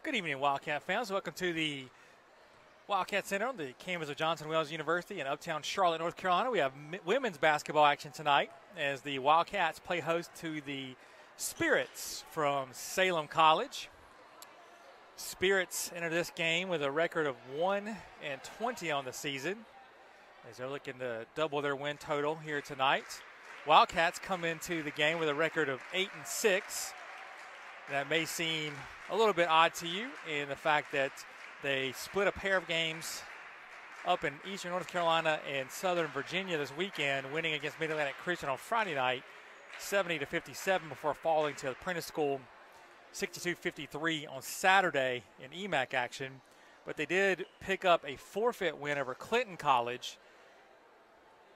Good evening, Wildcat fans. Welcome to the Wildcat Center on the campus of Johnson Wales University in uptown Charlotte, North Carolina. We have women's basketball action tonight as the Wildcats play host to the Spirits from Salem College. Spirits enter this game with a record of 1-20 on the season as they're looking to double their win total here tonight. Wildcats come into the game with a record of 8-6. That may seem a little bit odd to you in the fact that they split a pair of games up in eastern North Carolina and southern Virginia this weekend, winning against Mid-Atlantic Christian on Friday night, 70-57, before falling to Apprentice School 62-53 on Saturday in EMAC action. But they did pick up a forfeit win over Clinton College,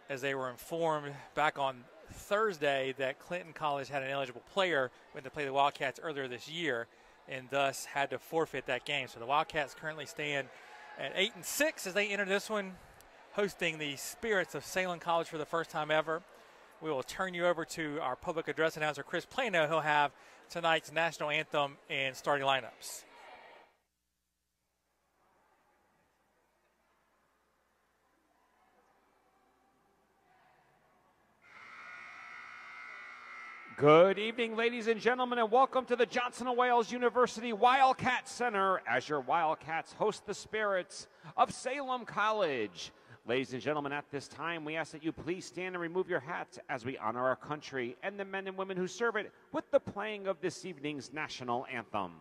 as they were informed back on Thursday that Clinton College had an eligible player when they played the Wildcats earlier this year, and thus had to forfeit that game. So the Wildcats currently stand at 8-6 as they enter this one, hosting the Spirits of Salem College for the first time ever. We will turn you over to our public address announcer, Chris Plano, who'll have tonight's national anthem and starting lineups. Good evening, ladies and gentlemen, and welcome to the Johnson & Wales University Wildcat Center as your Wildcats host the Spirits of Salem College. Ladies and gentlemen, at this time, we ask that you please stand and remove your hats as we honor our country and the men and women who serve it with the playing of this evening's national anthem.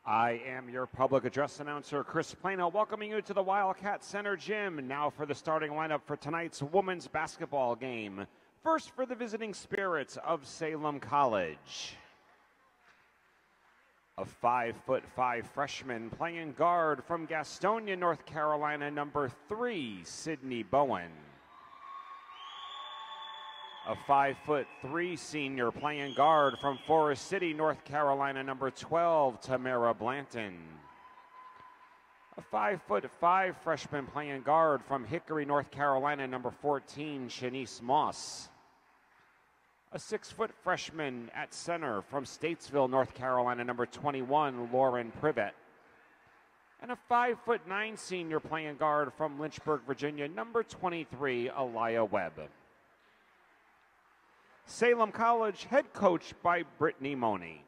I am your public address announcer, Chris Plano, welcoming you to the Wildcat Center Gym. Now for the starting lineup for tonight's women's basketball game. First for the visiting Spirits of Salem College. A 5'5" freshman playing guard from Gastonia, North Carolina, number 3, Sydney Bowen. A 5'3" senior playing guard from Forest City, North Carolina, number 12, Tamara Blanton. A 5'5" freshman playing guard from Hickory, North Carolina, number 14, Shanice Moss. A 6-foot freshman at center from Statesville, North Carolina, number 21, Lauren Privet. And a 5'9" senior playing guard from Lynchburg, Virginia, number 23, Aliyah Webb. Salem College head coach by Brittany Money.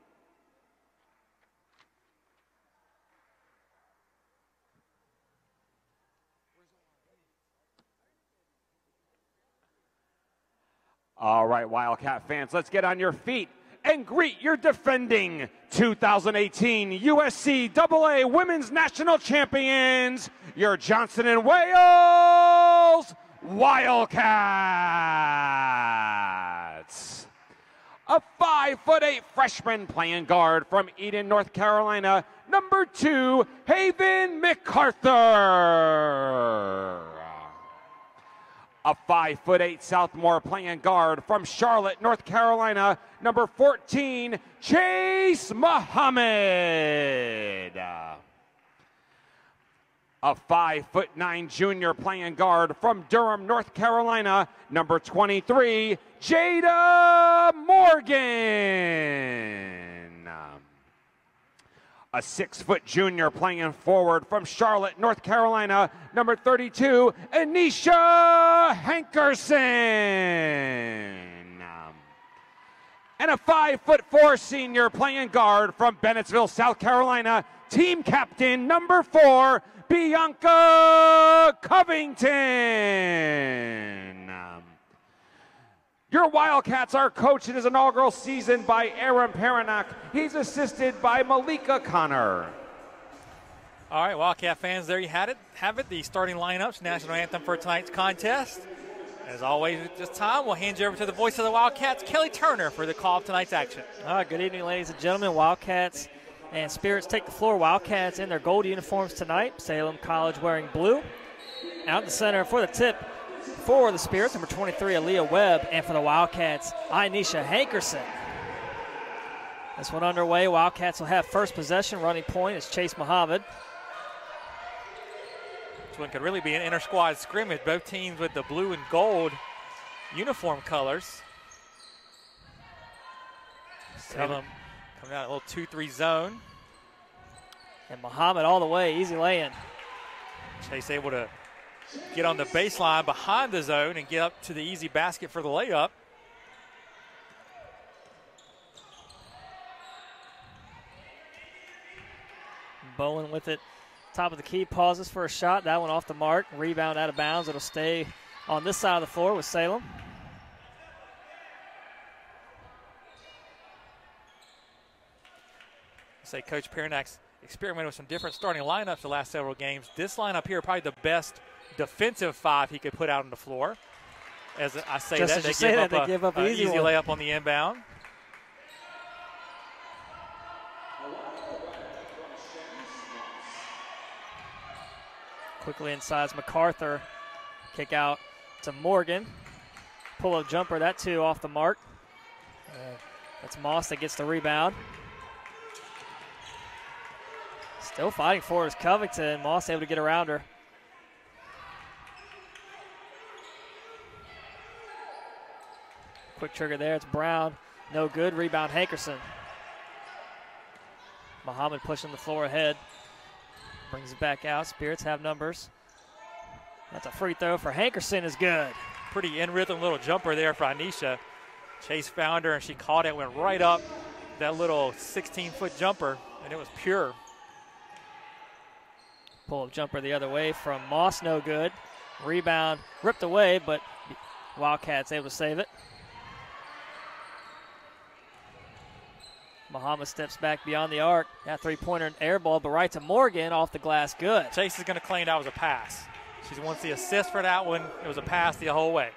All right, Wildcat fans, let's get on your feet and greet your defending 2018 USCAA Women's National Champions, your Johnson & Wales Wildcats. A 5'8" freshman playing guard from Eden, North Carolina, number 2, Haven MacArthur. A 5'8" sophomore playing guard from Charlotte, North Carolina, number 14, Chase Muhammad. A 5'9" junior playing guard from Durham, North Carolina, number 23, Jada Morgan. A 6-foot junior playing forward from Charlotte, North Carolina, number 32, Anisha Hankerson. And a 5'4" senior playing guard from Bennettsville, South Carolina, team captain number 4, Bianca Covington. Your Wildcats are coached in his inaugural season by Aaron Paranak. He's assisted by Malika Connor. All right, Wildcat fans, there you have it. The starting lineups, national anthem for tonight's contest. As always at this time, we'll hand you over to the voice of the Wildcats, Kelly Turner, for the call of tonight's action. All right, good evening, ladies and gentlemen. Wildcats and Spirits take the floor. Wildcats in their gold uniforms tonight. Salem College wearing blue. Out in the center for the tip for the Spirits, number 23, Aaliyah Webb. And for the Wildcats, Anisha Hankerson. This one underway. Wildcats will have first possession. Running point is Chase Muhammad. This one could really be an inter-squad scrimmage. Both teams with the blue and gold uniform colors. Salem coming out a little 2-3 zone. And Muhammad all the way, easy lay-in. Chase able to get on the baseline behind the zone and get up to the easy basket for the layup. Bowen with it. Top of the key, pauses for a shot. That one off the mark. Rebound out of bounds. It'll stay on this side of the floor with Salem. Say Coach Paranak's experimented with some different starting lineups the last several games. This lineup here probably the best defensive 5 he could put out on the floor. As I say Just that, as they give up an easy layup on the inbound. Quickly inside is MacArthur. Kick out to Morgan. Pull-up jumper, that too off the mark. That's Moss that gets the rebound. Still fighting for it is Covington. Moss able to get around her. Quick trigger there. It's Brown. No good. Rebound Hankerson. Muhammad pushing the floor ahead. Brings it back out. Spirits have numbers. That's a free throw for Hankerson is good. Pretty in-rhythm little jumper there for Anisha. Chase found her and she caught it, went right up that little 16-foot jumper, and it was pure. Pull-up jumper the other way from Moss, no good. Rebound ripped away, but Wildcats able to save it. Muhammad steps back beyond the arc. That three-pointer air ball, but right to Morgan off the glass, good. Chase is going to claim that was a pass. She wants the assist for that one. It was a pass the whole way.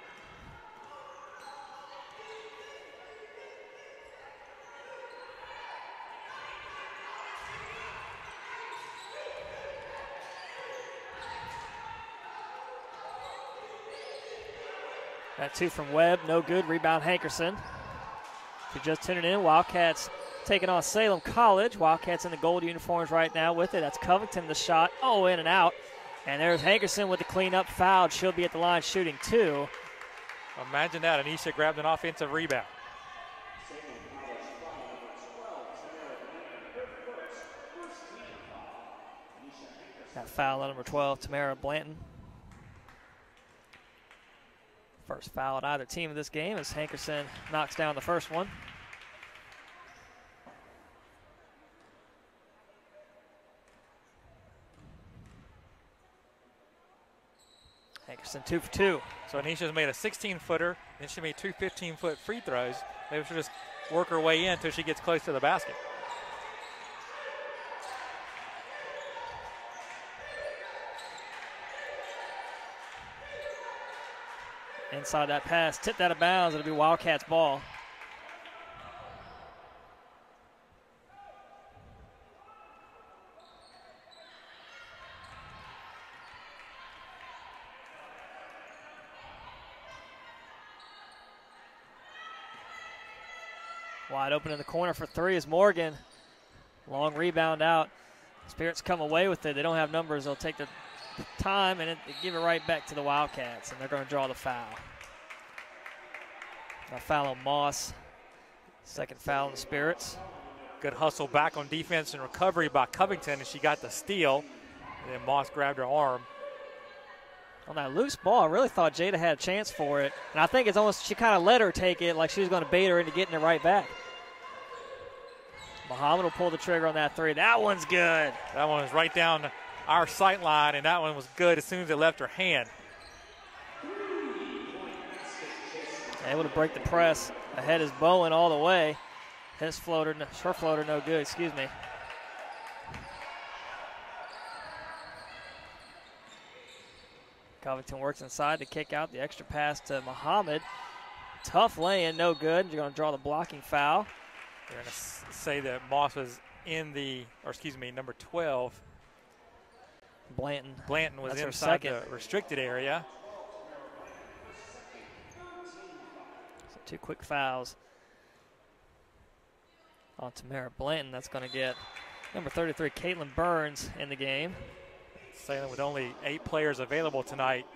That 2 from Webb, no good. Rebound Hankerson. If you're just tuning in, Wildcats taking on Salem College. Wildcats in the gold uniforms right now with it. That's Covington, the shot. Oh, in and out. And there's Hankerson with the cleanup foul. She'll be at the line shooting 2. Imagine that. Anisha grabbed an offensive rebound. That foul on number 12, Tamara Blanton. First foul on either team of this game as Hankerson knocks down the first one. Hankerson 2 for 2. So Anisha's made a 16-footer, then she made 2 15-foot free throws. Maybe she'll just work her way in until she gets close to the basket. Inside that pass, tipped out of bounds. It'll be Wildcats ball. Wide open in the corner for 3 is Morgan. Long rebound out. Spirits come away with it. They don't have numbers. They'll take the time and give it right back to the Wildcats, and they're going to draw the foul. A foul on Moss. Second foul on the Spirits. Good hustle back on defense and recovery by Covington, and she got the steal. And then Moss grabbed her arm. On that loose ball, I really thought Jada had a chance for it. And I think it's almost, she kind of let her take it like she was going to bait her into getting it right back. Muhammad will pull the trigger on that three. That one's good. That one was right down our sight line, and that one was good as soon as it left her hand. Able to break the press. Ahead is Bowen all the way. Her floater no good, excuse me. Covington works inside to kick out the extra pass to Muhammad. Tough lay-in, no good. You're going to draw the blocking foul. They're going to say that Moss was in number 12. Blanton was That's inside the restricted area. So 2 quick fouls on Tamara Blanton. That's going to get number 33, Caitlin Burns, in the game. Salem with only 8 players available tonight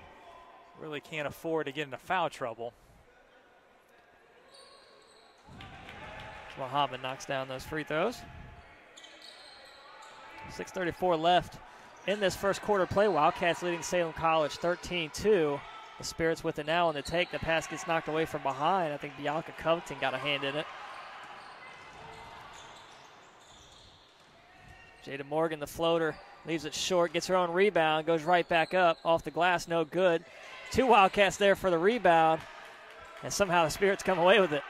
really can't afford to get into foul trouble. Muhammad knocks down those free throws. 6:34 left in this first quarter play. Wildcats leading Salem College 13-2. The Spirits with it now on the take. The pass gets knocked away from behind. I think Bianca Covington got a hand in it. Jada Morgan, the floater, leaves it short, gets her own rebound, goes right back up, off the glass, no good. 2 Wildcats there for the rebound, and somehow the Spirits come away with it.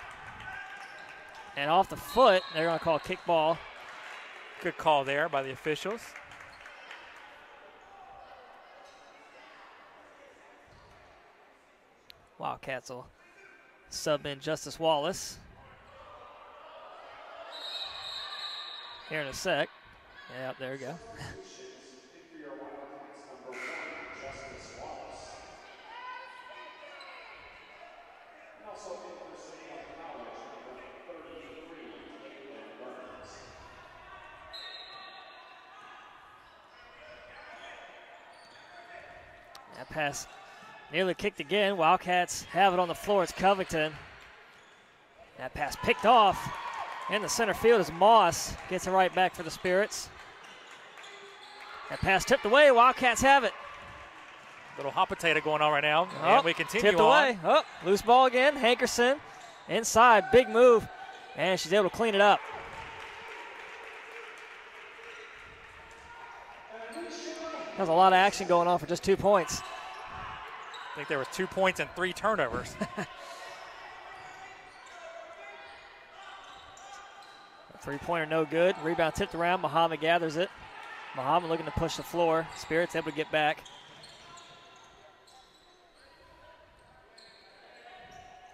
And off the foot, they're going to call a kickball. Good call there by the officials. Wildcats will sub in Justice Wallace here in a sec. Yep, there we go. That pass nearly kicked again. Wildcats have it on the floor. It's Covington. That pass picked off in the center field as Moss gets it right back for the Spirits. That pass tipped away. Wildcats have it. Little hot potato going on right now. Oh, and we continue tipped on. Away. Oh, loose ball again. Hankerson inside. Big move. And she's able to clean it up. There's a lot of action going on for just 2 points. I think there was 2 points and 3 turnovers. Three-pointer no good. Rebound tipped around. Muhammad gathers it. Muhammad looking to push the floor. Spirits able to get back.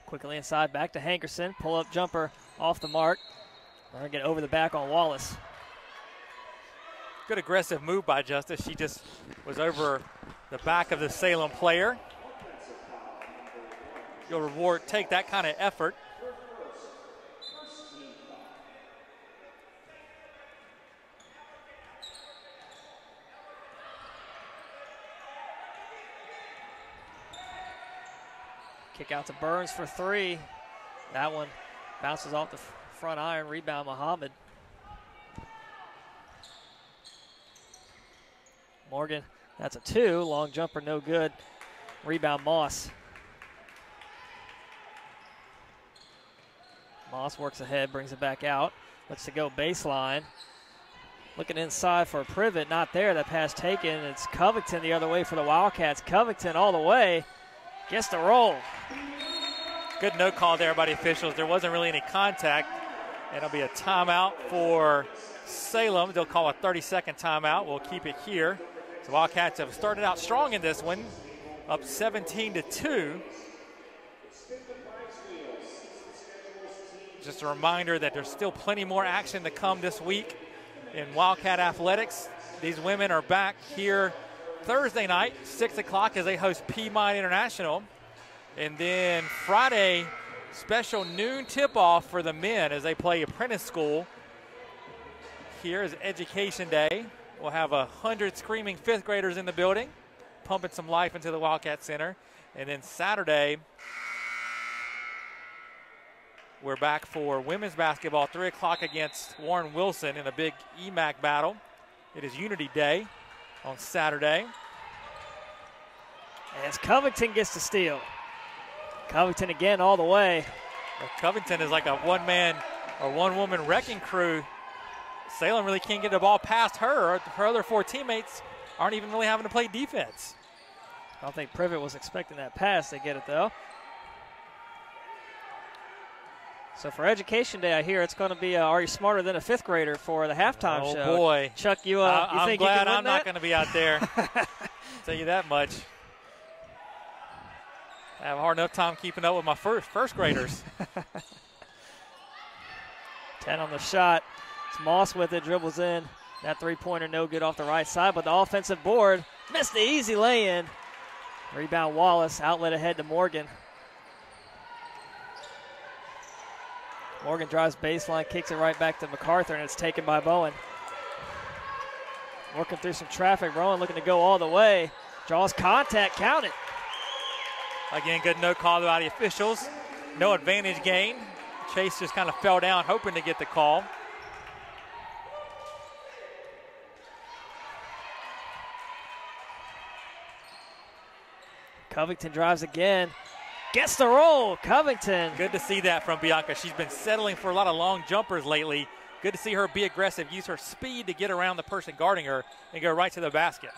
Quickly inside, back to Hankerson. Pull-up jumper off the mark. They're going to get over the back on Wallace. Good aggressive move by Justice. She just was over the back of the Salem player. You'll take that kind of effort. Kick out to Burns for 3. That one bounces off the front iron. Rebound Muhammad. Morgan, that's a 2. Long jumper, no good. Rebound Moss. Moss works ahead, brings it back out. Looks to go baseline. Looking inside for a privet, not there. That pass taken. It's Covington the other way for the Wildcats. Covington all the way. Gets the roll. Good no call there by the officials. There wasn't really any contact. And it'll be a timeout for Salem. They'll call a 30-second timeout. We'll keep it here. The Wildcats have started out strong in this one, up 17-2. Just a reminder that there's still plenty more action to come this week in Wildcat Athletics. These women are back here Thursday night, 6 o'clock, as they host Piedmont International. And then Friday, special noon tip-off for the men as they play Apprentice School. Here is Education Day. We'll have 100 screaming fifth graders in the building, pumping some life into the Wildcat Center. And then Saturday, We're back for women's basketball, 3 o'clock against Warren Wilson in a big EMAC battle. It is Unity Day on Saturday. As Covington gets the steal. Covington again all the way. Well, Covington is like a one-man or one-woman wrecking crew. Salem really can't get the ball past her. Her other 4 teammates aren't even really having to play defense. I don't think Privet was expecting that pass. They get it, though. So for Education Day, I hear it's going to be Are You Smarter Than a Fifth Grader for the halftime show. Oh, boy. Chuck, you I'm think glad you can win I'm not going to be out there. I'll tell you that much. I have a hard enough time keeping up with my first graders. 10 on the shot. It's Moss with it, dribbles in. That three-pointer no good off the right side, but the offensive board missed the easy lay-in. Rebound Wallace, outlet ahead to Morgan. Morgan drives baseline, kicks it right back to MacArthur, and it's taken by Bowen. Working through some traffic. Rowan looking to go all the way. Draws contact, count it. Again, good no call by the officials. No advantage gain. Chase just kind of fell down, hoping to get the call. Covington drives again. Gets the roll. Covington. Good to see that from Bianca. She's been settling for a lot of long jumpers lately. Good to see her be aggressive, use her speed to get around the person guarding her and go right to the basket.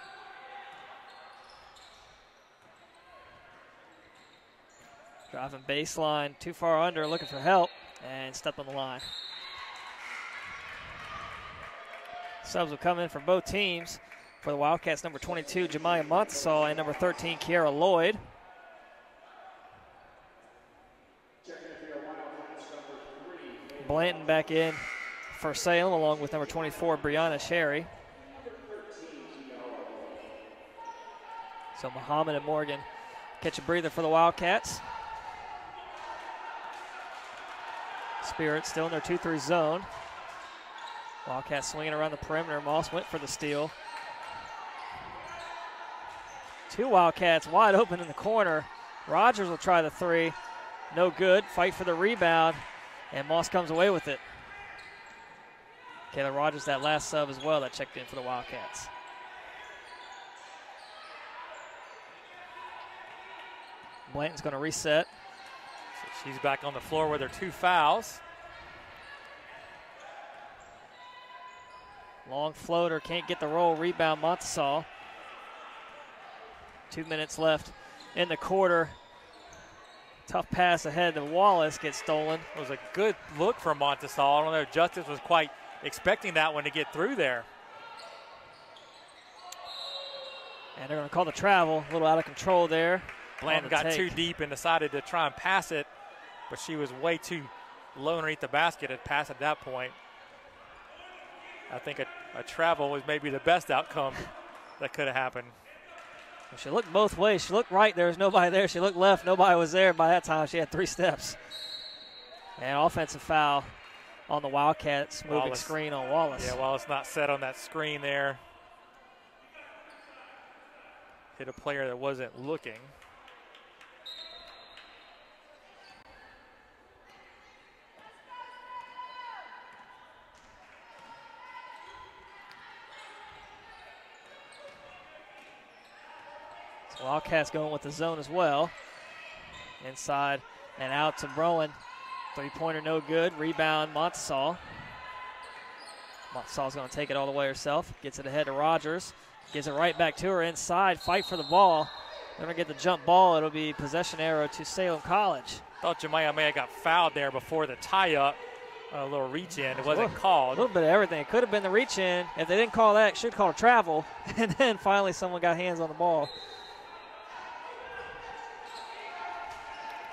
Driving baseline, too far under, looking for help, and step on the line. Subs will come in for both teams. For the Wildcats, number 22, Jemiah Montesal, and number 13, Kiara Lloyd. Blanton back in for Salem, along with number 24, Brianna Sherry. So Muhammad and Morgan catch a breather for the Wildcats. Spirit still in their 2-3 zone. Wildcats swinging around the perimeter. Moss went for the steal. 2 Wildcats wide open in the corner. Rogers will try the 3. No good. Fight for the rebound. And Moss comes away with it. Kayla Rogers, that last sub as well, that checked in for the Wildcats. Blanton's going to reset. So she's back on the floor with her 2 fouls. Long floater, can't get the roll. Rebound, Montesal. 2 minutes left in the quarter. Tough pass ahead to Wallace, gets stolen. It was a good look from Montesal. I don't know if Justice was quite expecting that one to get through there. And they're going to call the travel. A little out of control there. Blanton got too deep and decided to try and pass it, but she was way too low underneath the basket to pass at that point. I think a travel was maybe the best outcome that could have happened. She looked both ways. She looked right, there was nobody there. She looked left, nobody was there. By that time, she had 3 steps. And offensive foul on the Wildcats, moving Wallace. Screen on Wallace. Yeah, Wallace not set on that screen there. Hit a player that wasn't looking. Wildcats going with the zone as well. Inside and out to Browan. 3-pointer no good. Rebound Montesal. Montesal's going to take it all the way herself. Gets it ahead to Rogers. Gives it right back to her inside. Fight for the ball. They're going to get the jump ball. It'll be possession arrow to Salem College. Thought Jemiah may have got fouled there before the tie-up. A little reach-in. It wasn't called. A little bit of everything. It could have been the reach-in. If they didn't call that, should call a travel. And then finally someone got hands on the ball.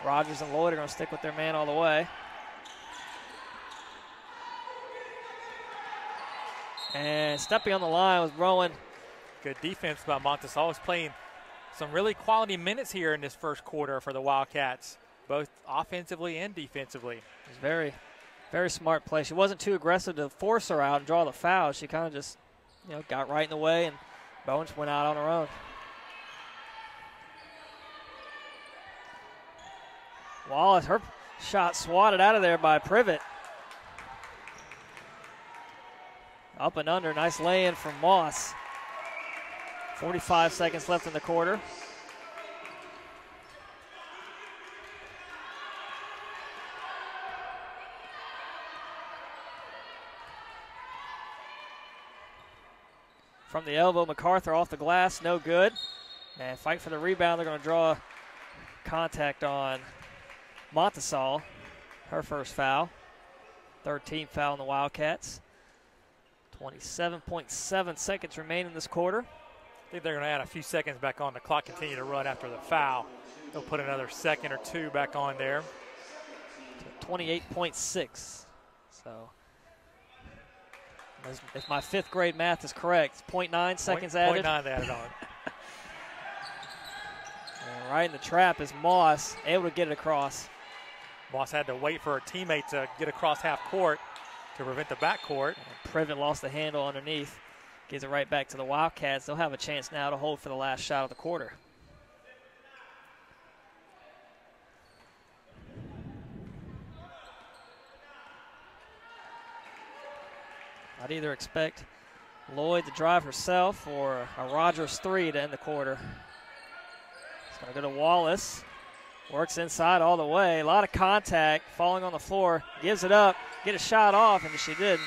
Rogers and Lloyd are going to stick with their man all the way. And stepping on the line was Rowan. Good defense by Montesal. He's playing some really quality minutes here in this first quarter for the Wildcats, both offensively and defensively. It's very, very smart play. She wasn't too aggressive to force her out and draw the foul. She kind of just, got right in the way, and Bowen went out on her own. Wallace, Shot swatted out of there by Privet. Up and under, nice lay-in from Moss. 45 seconds left in the quarter. From the elbow, MacArthur off the glass, no good. And fight for the rebound, they're going to draw contact on Montesal, her first foul. 13th foul on the Wildcats. 27.7 seconds remain in this quarter. I think they're going to add a few seconds back on. The clock continue to run after the foul. They'll put another second or two back on there. 28.6. So if my fifth grade math is correct, 0.9 seconds added. 0.9 they added on. And right in the trap is Moss, able to get it across. Moss had to wait for her teammate to get across half court to prevent the backcourt. Privet lost the handle underneath. Gives it right back to the Wildcats. They'll have a chance now to hold for the last shot of the quarter. I'd either expect Lloyd to drive herself or a Rogers three to end the quarter. It's going to go to Wallace. Works inside all the way. A lot of contact, falling on the floor. Gives it up, get a shot off, and she didn't.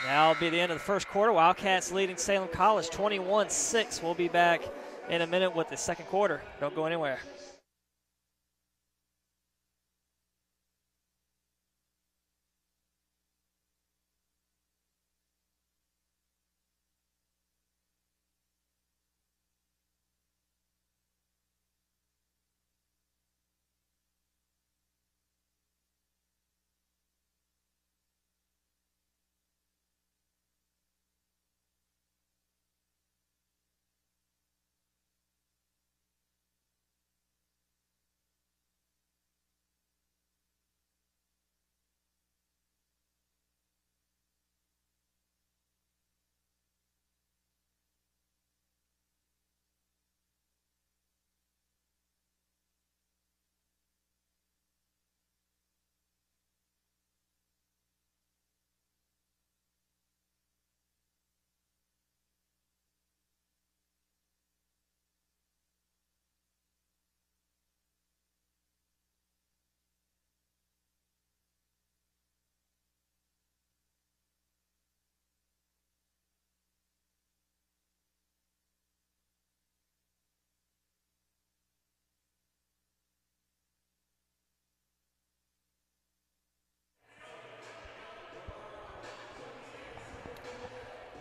Now will be the end of the first quarter. Wildcats leading Salem College 21-6. We'll be back in a minute with the second quarter. Don't go anywhere.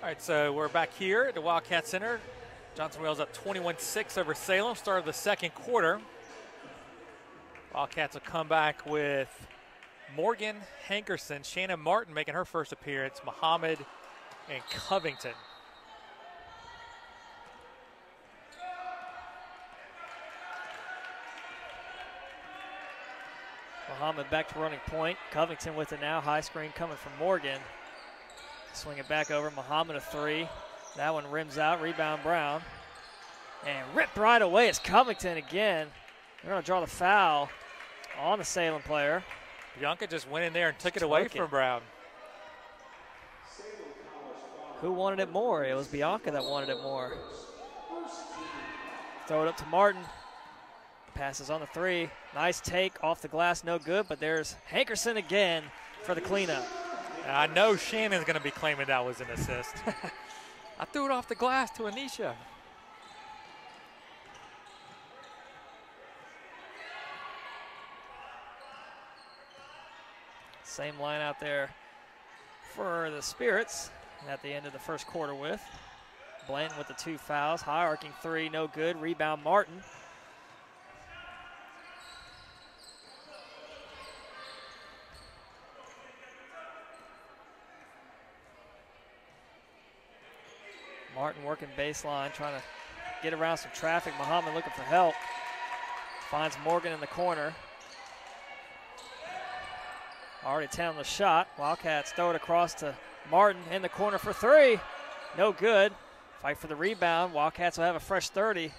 All right, so we're back here at the Wildcat Center. Johnson Wales up 21-6 over Salem. Start of the second quarter. Wildcats will come back with Morgan Hankerson, Shannon Martin making her first appearance, Muhammad, and Covington. Muhammad back to running point. Covington with it now. High screen coming from Morgan. Swing it back over. Muhammad a three. That one rims out. Rebound Brown. And ripped right away is Covington again. They're going to draw the foul on the Salem player. Bianca just went in there and took it away from Brown. Who wanted it more? It was Bianca that wanted it more. Throw it up to Martin. Passes on the three. Nice take off the glass, no good, but there's Hankerson again for the cleanup. I know Shannon's going to be claiming that was an assist. I threw it off the glass to Anisha. Same line out there for the Spirits at the end of the first quarter with. Blanton with the two fouls. High arcing three, no good. Rebound Martin. Martin working baseline, trying to get around some traffic. Muhammad looking for help. Finds Morgan in the corner. Already 10 on the shot. Wildcats throw it across to Martin in the corner for three. No good. Fight for the rebound. Wildcats will have a fresh 30.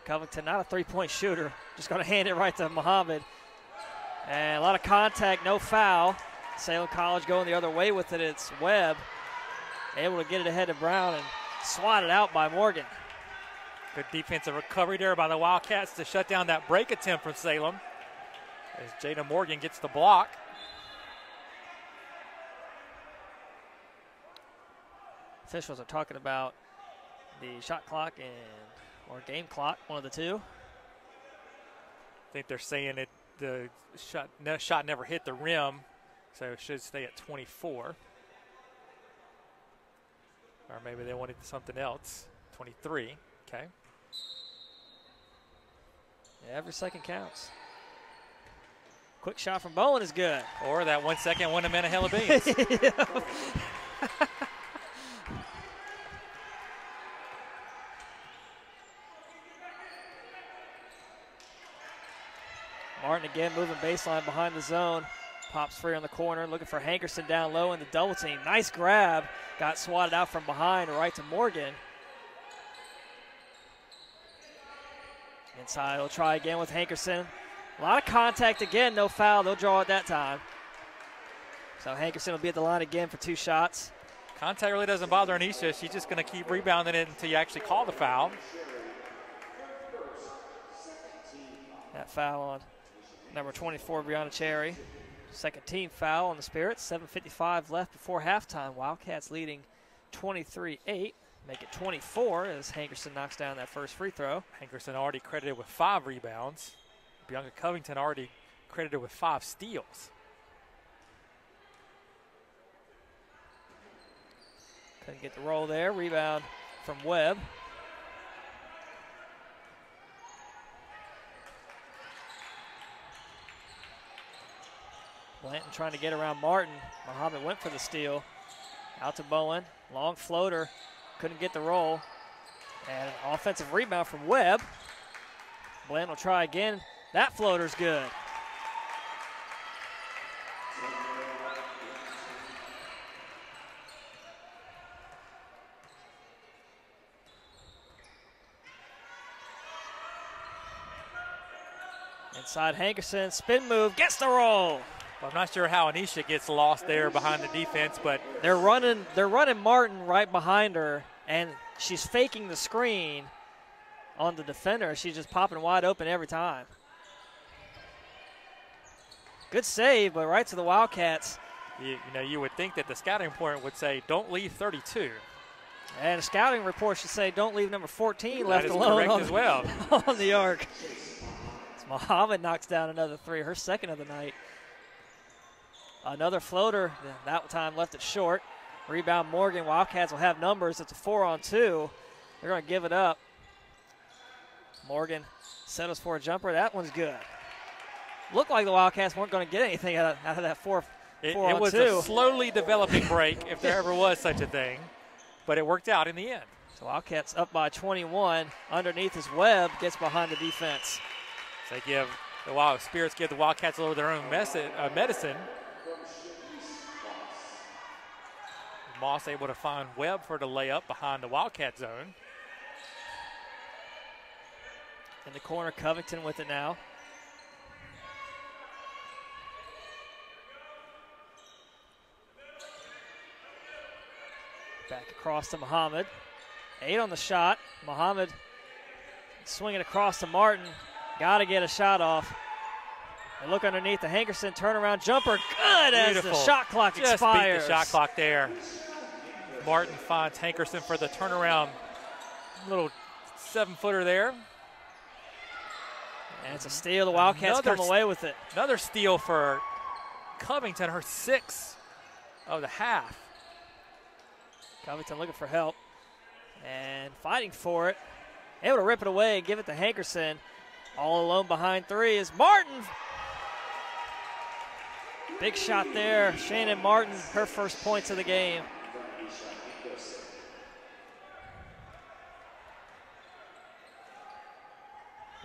Covington, not a three-point shooter. Just going to hand it right to Muhammad. And a lot of contact, no foul. Salem College going the other way with it. It's Webb able to get it ahead of Brown and swatted out by Morgan. Good defensive recovery there by the Wildcats to shut down that break attempt from Salem as Jada Morgan gets the block. Officials are talking about the shot clock or game clock, one of the two. I think they're saying the shot never hit the rim, so it should stay at 24. Or maybe they wanted something else. 23. Okay. Yeah, every second counts. Quick shot from Bowen is good. Or that 1 second won a man a hell of beans. Martin again moving baseline behind the zone. Pops free on the corner, looking for Hankerson down low in the double team. Nice grab. Got swatted out from behind, right to Morgan. Inside, he'll try again with Hankerson. A lot of contact again, no foul. They'll draw it that time. So Hankerson will be at the line again for 2 shots. Contact really doesn't bother Anisha. She's just going to keep rebounding it until you actually call the foul. That foul on number 24, Brianna Cherry. Second team foul on the Spirits. 7:55 left before halftime. Wildcats leading 23-8. Make it 24 as Hankerson knocks down that first free throw. Hankerson already credited with 5 rebounds. Bianca Covington already credited with 5 steals. Couldn't get the roll there. Rebound from Webb. Blanton trying to get around Martin. Muhammad went for the steal. Out to Bowen. Long floater. Couldn't get the roll. And an offensive rebound from Webb. Blanton will try again. That floater's good. Inside Hankerson, spin move, gets the roll. Well, I'm not sure how Anisha gets lost there behind the defense, but they're running Martin right behind her, and she's faking the screen on the defender. She's just popping wide open every time. Good save, but right to the Wildcats. You would think that the scouting report would say, don't leave 32. And the scouting report should say, don't leave number 14 left alone. That is correct as well. On the arc. Muhammad knocks down another 3, her second of the night. Another floater, that time left it short. Rebound Morgan. Wildcats will have numbers. It's a 4-on-2. They're going to give it up. Morgan settles for a jumper. That one's good. Looked like the Wildcats weren't going to get anything out of that 4-on-2. It was a slowly developing break, if there ever was such a thing. But it worked out in the end. So Wildcats up by 21. Underneath is Webb, gets behind the defense. So they give the Spirits give the Wildcats a little of their own medicine. Moss able to find Webb for the layup behind the Wildcat zone. In the corner, Covington with it now. Back across to Muhammad. 8 on the shot. Muhammad swinging across to Martin. Got to get a shot off. They look underneath the Hankerson turnaround jumper. Good. Beautiful. As the shot clock just expires. Beat the shot clock there. Martin finds Hankerson for the turnaround. Little 7-footer there. And it's a steal. The Wildcats come away with it. Another steal for Covington, her 6th of the half. Covington looking for help and fighting for it. Able to rip it away and give it to Hankerson. All alone behind 3 is Martin. Big shot there. Shannon Martin, her first points of the game.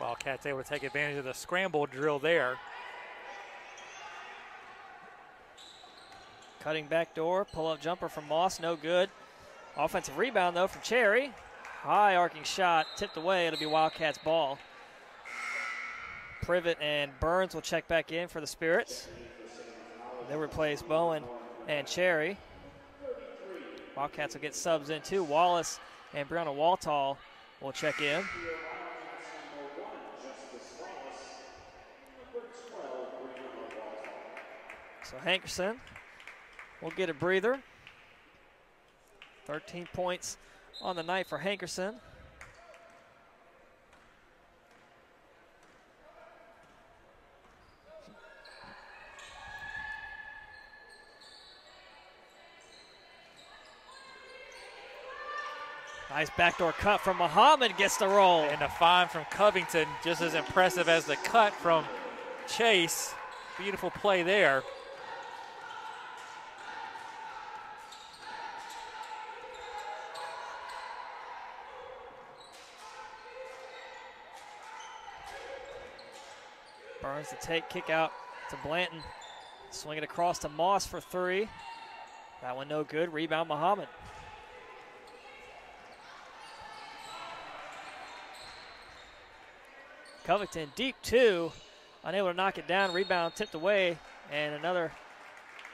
Wildcats able to take advantage of the scramble drill there. Cutting back door, pull-up jumper from Moss, no good. Offensive rebound, though, from Cherry. High arcing shot, tipped away. It'll be Wildcats ball. Privet and Burns will check back in for the Spirits. They'll replace Bowen and Cherry. Wildcats will get subs in too. Wallace and Brianna Waltall will check in. So Hankerson will get a breather. 13 points on the night for Hankerson. Nice backdoor cut from Muhammad, gets the roll. And a find from Covington, just as impressive as the cut from Chase. Beautiful play there. Burns to take, kick out to Blanton. Swing it across to Moss for three. That one no good. Rebound Muhammad. Covington deep two, unable to knock it down. Rebound tipped away, and another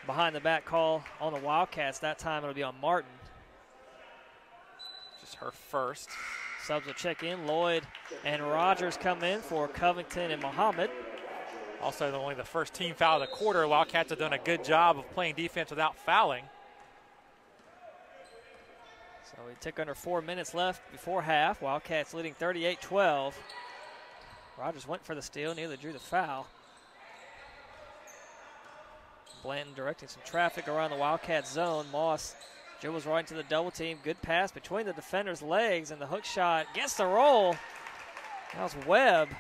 behind the back call on the Wildcats. That time it'll be on Martin. Just her first. Subs will check in. Lloyd and Rogers come in for Covington and Muhammad. Also only the first team foul of the quarter. Wildcats have done a good job of playing defense without fouling. So we took under 4 minutes left before half. Wildcats leading 38-12. Rogers went for the steal, nearly drew the foul. Blanton directing some traffic around the Wildcats zone. Moss dribbles right into the double team. Good pass between the defender's legs, and the hook shot gets the roll. That was Webb.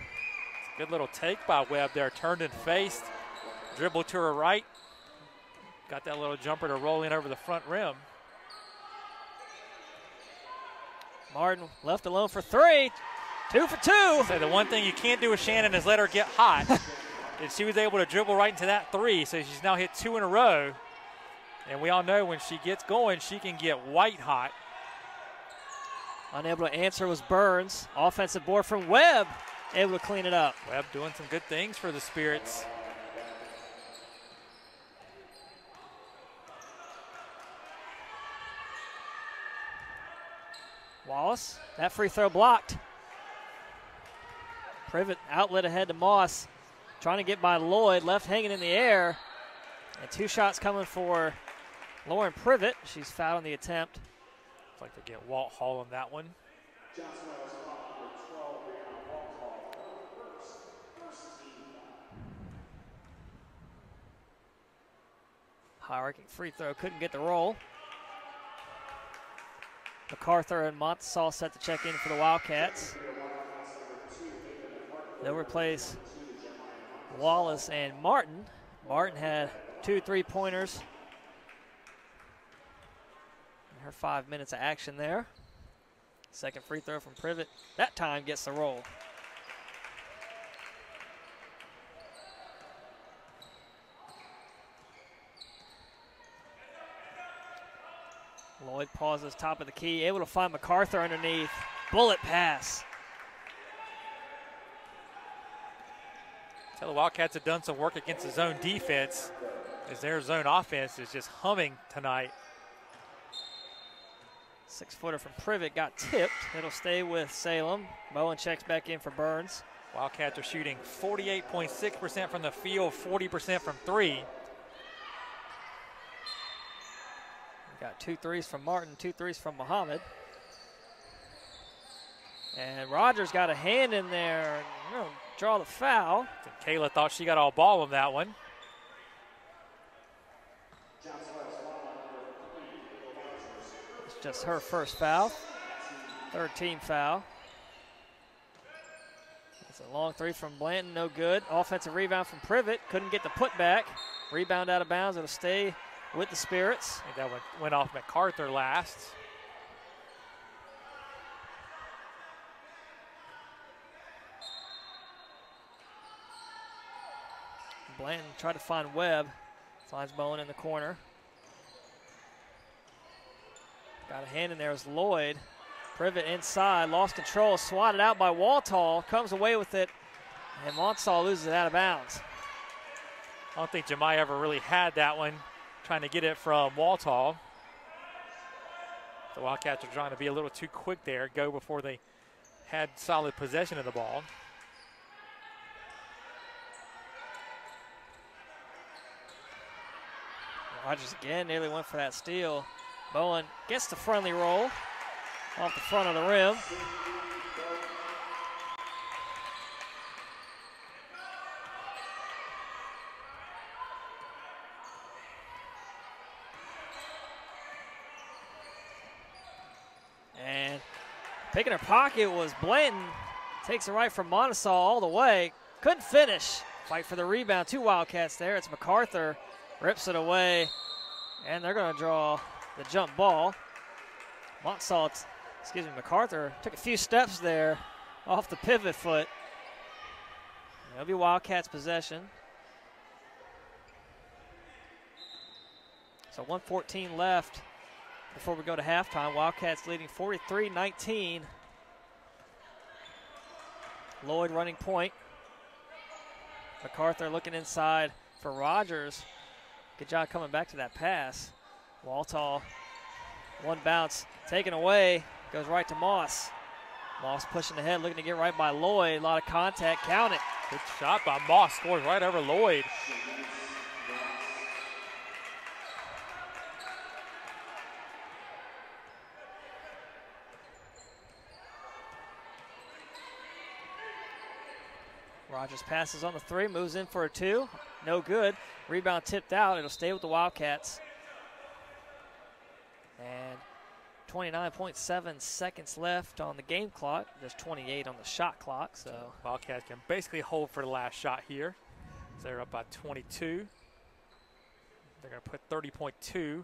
Good little take by Webb there, turned and faced. Dribble to her right. Got that little jumper to roll in over the front rim. Martin left alone for three. 2 for 2. So the one thing you can't do with Shannon is let her get hot. And she was able to dribble right into that three, so she's now hit 2 in a row. And we all know when she gets going, she can get white hot. Unable to answer was Burns. Offensive board from Webb, able to clean it up. Webb doing some good things for the Spirits. Wallace, that free throw blocked. Privet outlet ahead to Moss. Trying to get by Lloyd, left hanging in the air. And 2 shots coming for Lauren Privet. She's fouled on the attempt. Looks like they get Walt Hall on that one. High-arcing free throw, couldn't get the roll. MacArthur and Montesal set to check in for the Wildcats. They'll replace Wallace and Martin. Martin had 2 3-pointers in her 5 minutes of action there. Second free throw from Privet. That time gets the roll. Lloyd pauses top of the key, able to find MacArthur underneath. Bullet pass. So the Wildcats have done some work against the zone defense, as their zone offense is just humming tonight. 6-footer from Privet got tipped. It'll stay with Salem. Bowen checks back in for Burns. Wildcats are shooting 48.6% from the field, 40% from three. We got 2 threes from Martin, 2 threes from Muhammad. And Rogers got a hand in there and draw the foul. Kayla thought she got all ball on that one. It's just her first foul. 3rd team foul. It's a long three from Blanton, no good. Offensive rebound from Privet, couldn't get the putback. Rebound out of bounds, it'll stay with the Spirits. I think that one went off MacArthur last. Blanton tried to find Webb. Finds Bowen in the corner. Got a hand in there as Lloyd. Privet inside, lost control, swatted out by Waltall. Comes away with it And Monsall loses it out of bounds. I don't think Jemai ever really had that one, trying to get it from Waltall. The Wildcats are trying to be a little too quick there, go before they had solid possession of the ball. Rogers again nearly went for that steal. Bowen gets the friendly roll off the front of the rim. And picking her pocket was Blanton. Takes it right from Montesaw all the way. Couldn't finish. Fight for the rebound. 2 Wildcats there. It's MacArthur. Rips it away. And they're going to draw the jump ball. MacArthur took a few steps there off the pivot foot. It'll be Wildcats possession. So 1:14 left before we go to halftime. Wildcats leading 43-19. Lloyd running point. MacArthur looking inside for Rogers. Good job coming back to that pass. Waltall, one bounce, taken away, goes right to Moss. Moss pushing ahead, looking to get right by Lloyd. A lot of contact, count it. Good shot by Moss, scores right over Lloyd. Rogers passes on the 3, moves in for a 2. No good. Rebound tipped out. It'll stay with the Wildcats. And 29.7 seconds left on the game clock. There's 28 on the shot clock. So Wildcats can basically hold for the last shot here. So they're up by 22. They're going to put 30.2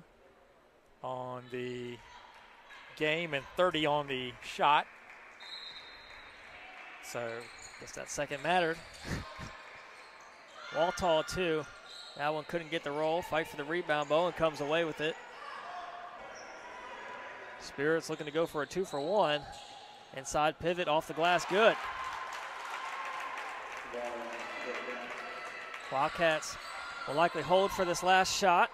on the game and 30 on the shot. So guess that second mattered. Waltall 2. That one couldn't get the roll. Fight for the rebound. Bowen comes away with it. Spirits looking to go for a 2-for-1. Inside pivot off the glass. Good. Wildcats will likely hold for this last shot.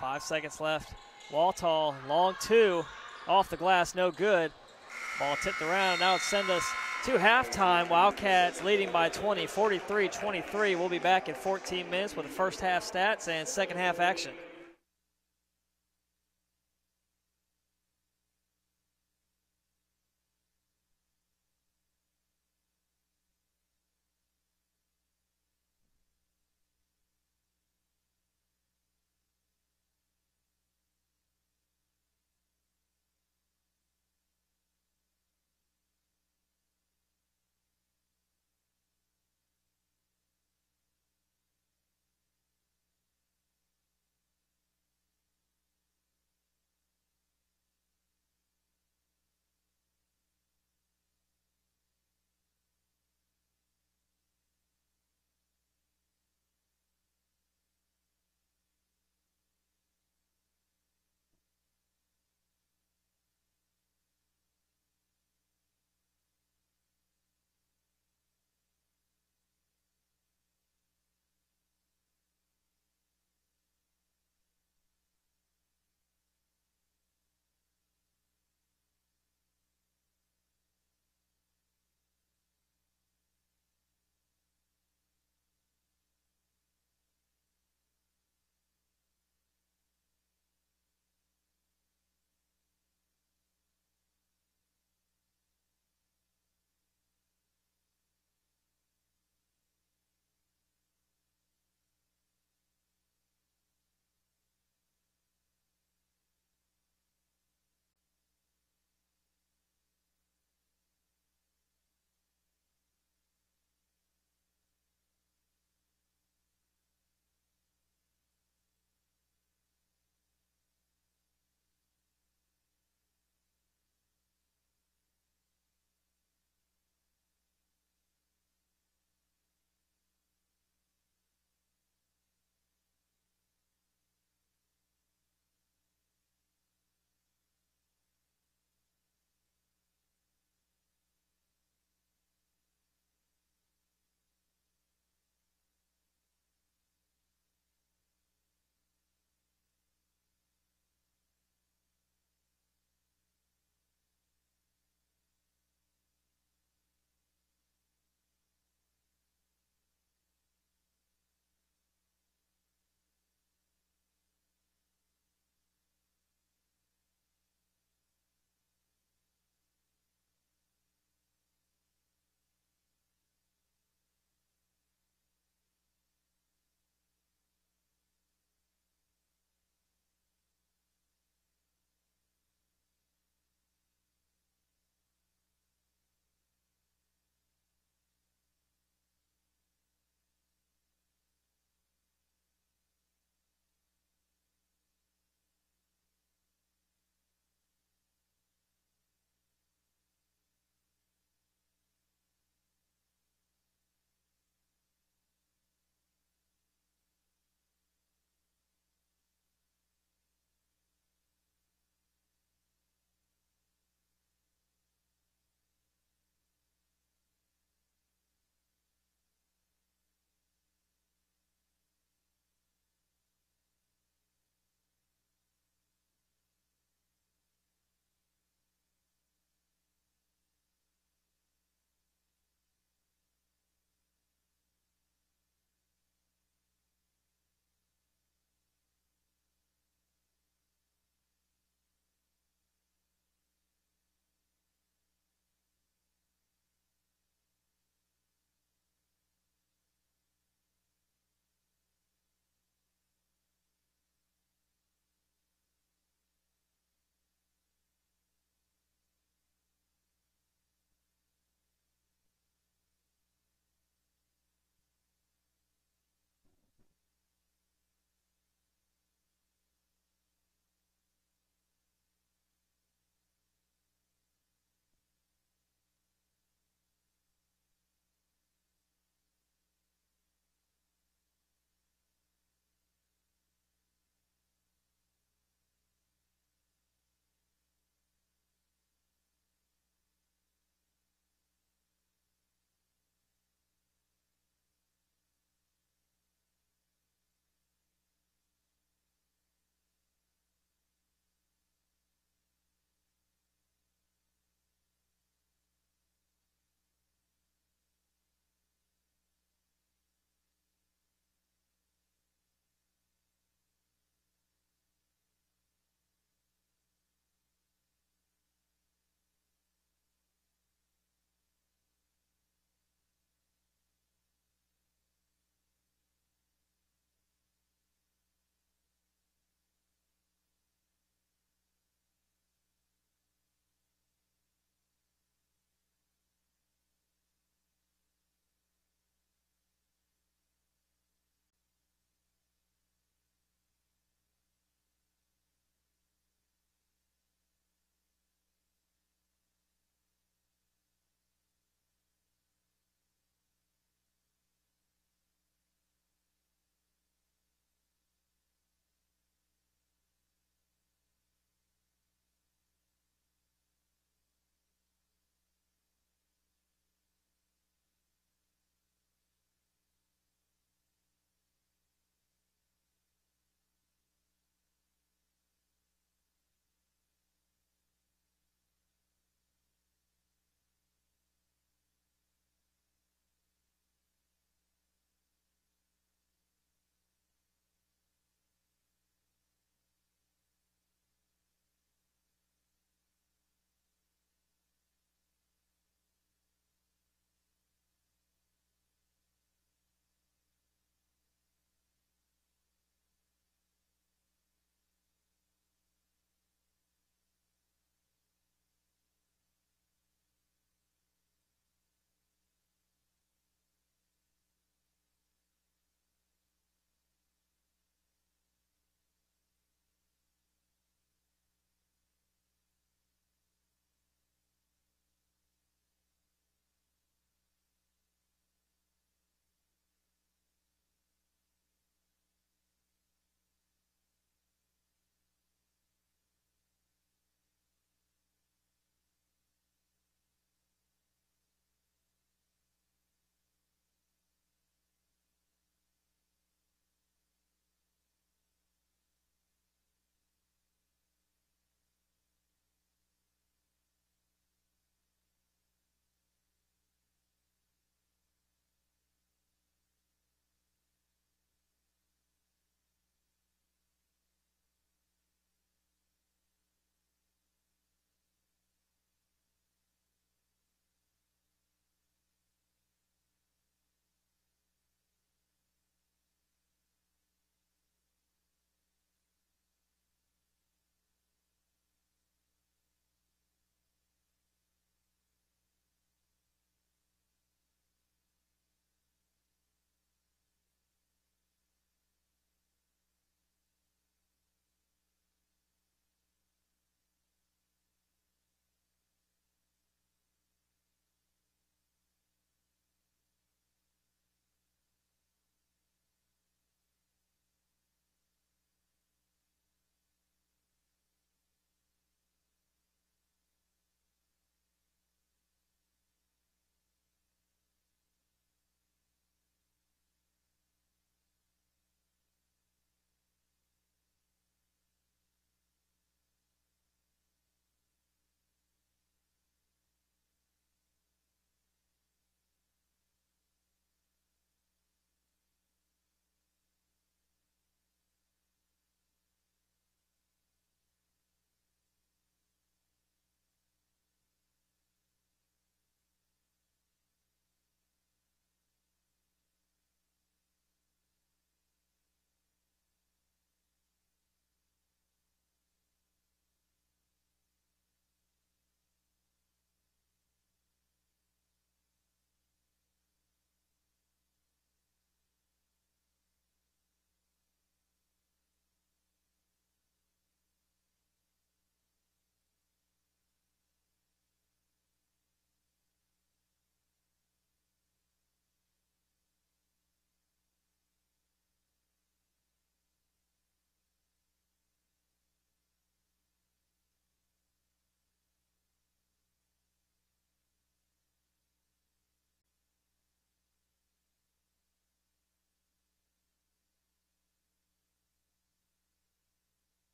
5 seconds left. Waltall, long 2. Off the glass, no good. Ball tipped around. Now it's send us to halftime. Wildcats leading by 20, 43-23. We'll be back in 14 minutes with the first half stats and second half action.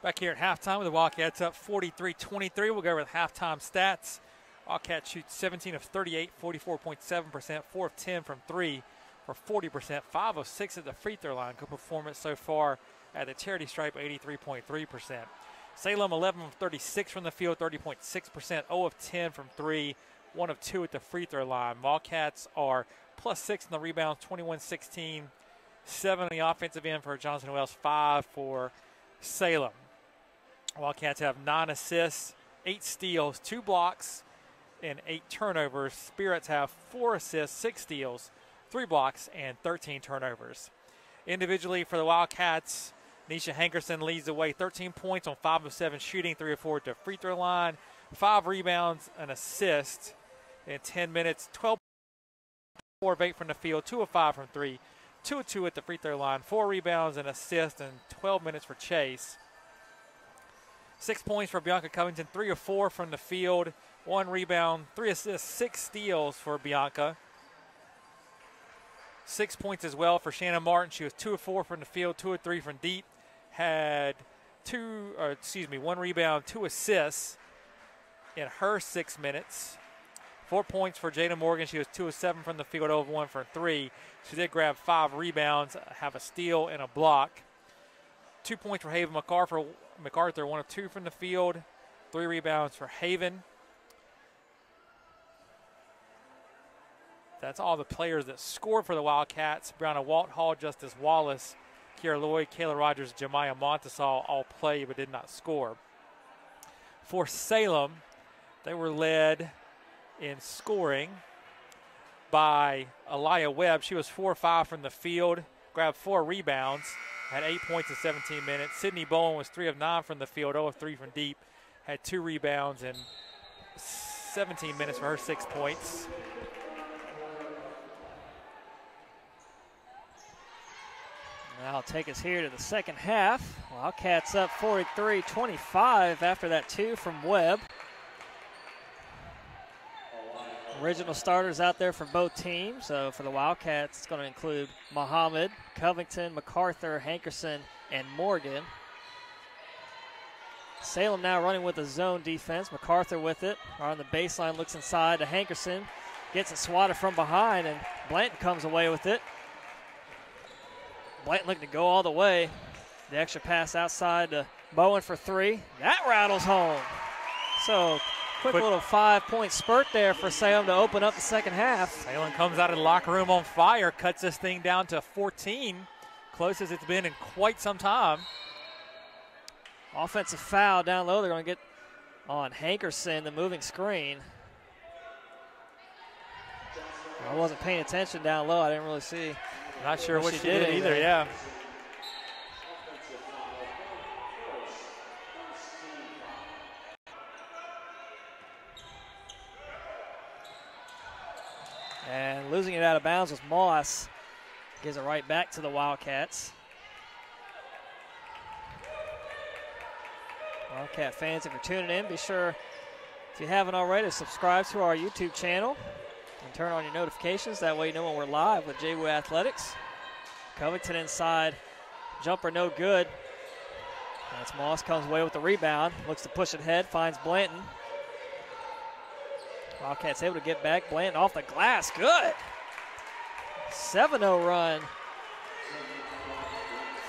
Back here at halftime with the Wildcats up 43-23. We'll go over the halftime stats. Wildcats shoot 17 of 38, 44.7%, 4 of 10 from 3 for 40%, 5 of 6 at the free throw line. Good performance so far at the charity stripe, 83.3%. Salem 11 of 36 from the field, 30.6%, 0 of 10 from 3, 1 of 2 at the free throw line. Wildcats are +6 in the rebounds, 21-16, 7 on the offensive end for Johnson Wells, 5 for Salem. Wildcats have 9 assists, 8 steals, 2 blocks, and 8 turnovers. Spirits have 4 assists, 6 steals, 3 blocks, and 13 turnovers. Individually for the Wildcats, Nisha Hankerson leads the way, 13 points on 5 of 7 shooting, 3 of 4 at the free throw line, 5 rebounds, an assist in 10 minutes, 12 of 8 from the field, 2 of 5 from 3, 2 of 2 at the free throw line, 4 rebounds, an assist in 12 minutes for Chase. 6 points for Bianca Covington, 3 of 4 from the field, 1 rebound, 3 assists, 6 steals for Bianca. 6 points as well for Shannon Martin. She was 2 of 4 from the field, 2 of 3 from deep. Had 1 rebound, 2 assists in her 6 minutes. 4 points for Jada Morgan. She was 2 of 7 from the field, 0 of 1 from 3. She did grab 5 rebounds, have a steal and a block. 2 points for Haven MacArthur, 1 of 2 from the field, 3 rebounds for Haven. That's all the players that scored for the Wildcats. Brianna Walt Hall, Justice Wallace, Kiera Lloyd, Kayla Rogers, Jemiah Montasol all played but did not score. For Salem, they were led in scoring by Aliyah Webb. She was 4 of 5 from the field, grabbed 4 rebounds, had 8 points in 17 minutes. Sydney Bowen was 3 of 9 from the field, 0 of 3 from deep, had 2 rebounds in 17 minutes for her 6 points. That'll take us here to the second half. Wildcats up 43-25 after that 2 from Webb. Original starters out there for both teams. So for the Wildcats, it's going to include Muhammad, Covington, MacArthur, Hankerson, and Morgan. Salem now running with a zone defense. MacArthur with it. On the baseline, looks inside to Hankerson. Gets it swatted from behind, and Blanton comes away with it. Blanton looking to go all the way. The extra pass outside to Bowen for 3. That rattles home. So quick little 5-point spurt there for Salem to open up the second half. Salem comes out of the locker room on fire, cuts this thing down to 14, closest it's been in quite some time. Offensive foul down low. They're going to get on Hankerson, the moving screen. I wasn't paying attention down low. I didn't really see. Not sure what she did either, yeah. And losing it out of bounds was Moss. Gives it right back to the Wildcats. Wildcat fans, if you're tuning in, be sure, if you haven't already, to subscribe to our YouTube channel and turn on your notifications. That way you know when we're live with JWU Athletics. Covington inside. Jumper no good. That's Moss, comes away with the rebound. Looks to push it ahead, finds Blanton. Wildcats able to get back. Blanton off the glass, good. 7-0 run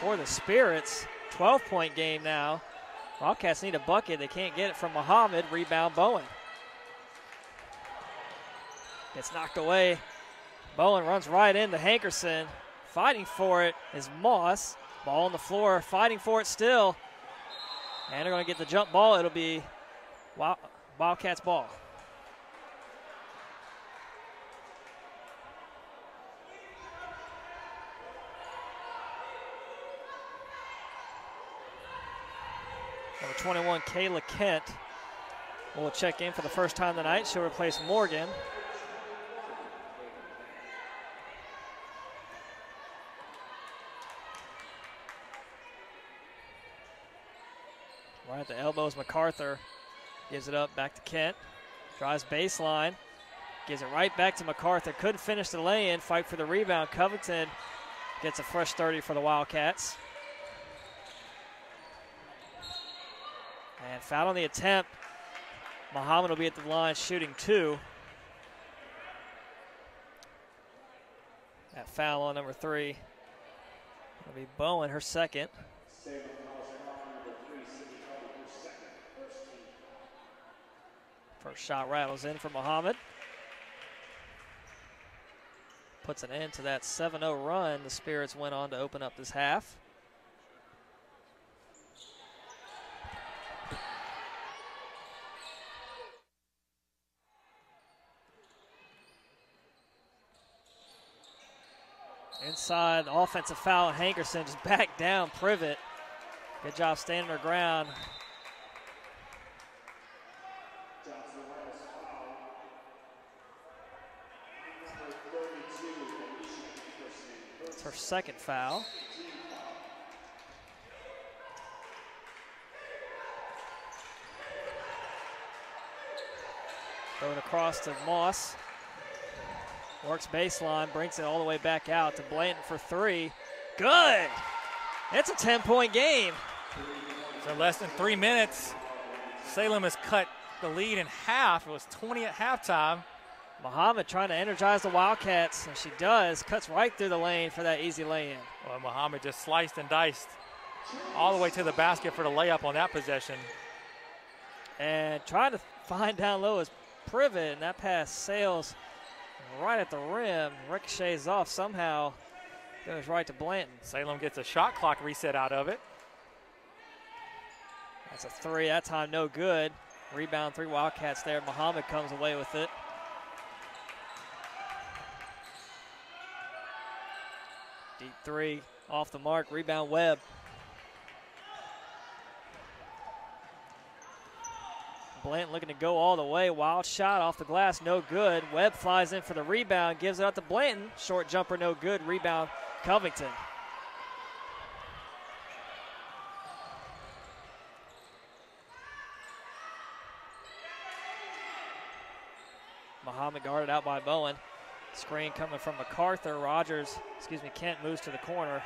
for the Spirits. 12-point game now. Wildcats need a bucket. They can't get it from Muhammad. Rebound Bowen. Gets knocked away. Bowen runs right into Hankerson. Fighting for it is Moss. Ball on the floor, fighting for it still. And they're going to get the jump ball. It'll be Wildcats ball. Number 21, Kayla Kent will check in for the first time tonight. She'll replace Morgan. Right at the elbows, MacArthur gives it up back to Kent. Drives baseline, gives it right back to MacArthur. Couldn't finish the lay-in, fight for the rebound. Covington gets a fresh 30 for the Wildcats. And foul on the attempt. Muhammad will be at the line shooting 2. That foul on number 3 will be Bowen, her second. First shot rattles in for Muhammad. Puts an end to that 7-0 run the Spirits went on to open up this half. Inside, the offensive foul, Hankerson just back down Privet. Good job standing her ground. It's her second foul. Going across to Moss. Works baseline, brings it all the way back out to Blanton for 3. Good! It's a 10-point game. So less than 3 minutes. Salem has cut the lead in half. It was 20 at halftime. Muhammad trying to energize the Wildcats, and she does. Cuts right through the lane for that easy lay-in. Well, Muhammad just sliced and diced all the way to the basket for the layup on that possession. And trying to find down low is Privet, and that pass sails right at the rim, ricochets off somehow, goes right to Blanton. Salem gets a shot clock reset out of it. That's a 3, that time no good. Rebound 3 Wildcats there. Muhammad comes away with it. Deep 3 off the mark, rebound Webb. Blanton looking to go all the way. Wild shot off the glass, no good. Webb flies in for the rebound, gives it out to Blanton. Short jumper, no good. Rebound, Covington. Muhammad guarded out by Bowen. Screen coming from MacArthur. Kent moves to the corner.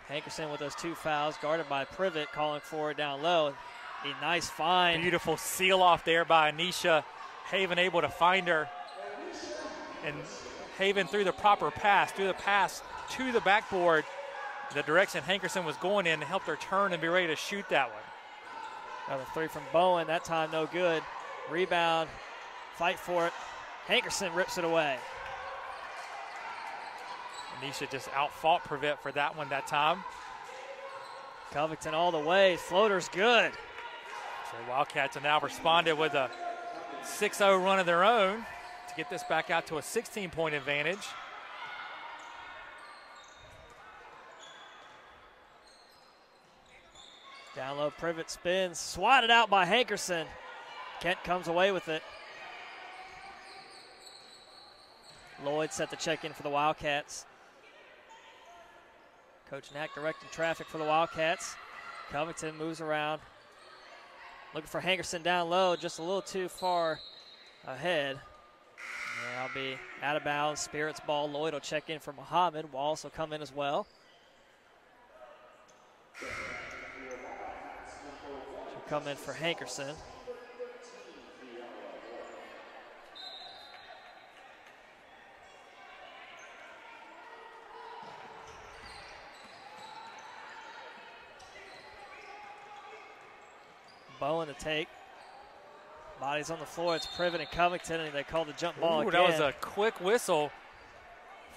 Hankerson with those 2 fouls, guarded by Privet, calling for it down low. A nice find. Beautiful seal off there by Anisha. Haven able to find her. And Haven threw the proper pass, to the backboard. The direction Hankerson was going in helped her turn and be ready to shoot that one. Another 3 from Bowen, that time no good. Rebound, fight for it. Hankerson rips it away. Anisha just outfought Privet for that one that time. Covington all the way, floater's good. So Wildcats have now responded with a 6-0 run of their own to get this back out to a 16-point advantage. Down low, Privet spins, swatted out by Hankerson. Kent comes away with it. Lloyd set the check in for the Wildcats. Coach Knack directing traffic for the Wildcats. Covington moves around. Looking for Hankerson down low, just a little too far ahead. And I'll be out of bounds. Spirits ball. Lloyd will check in for Muhammad. Will also come in as well. She'll come in for Hankerson. Bowen to take. Bodies on the floor. It's Privet and Covington, and they call the jump ball again. That was a quick whistle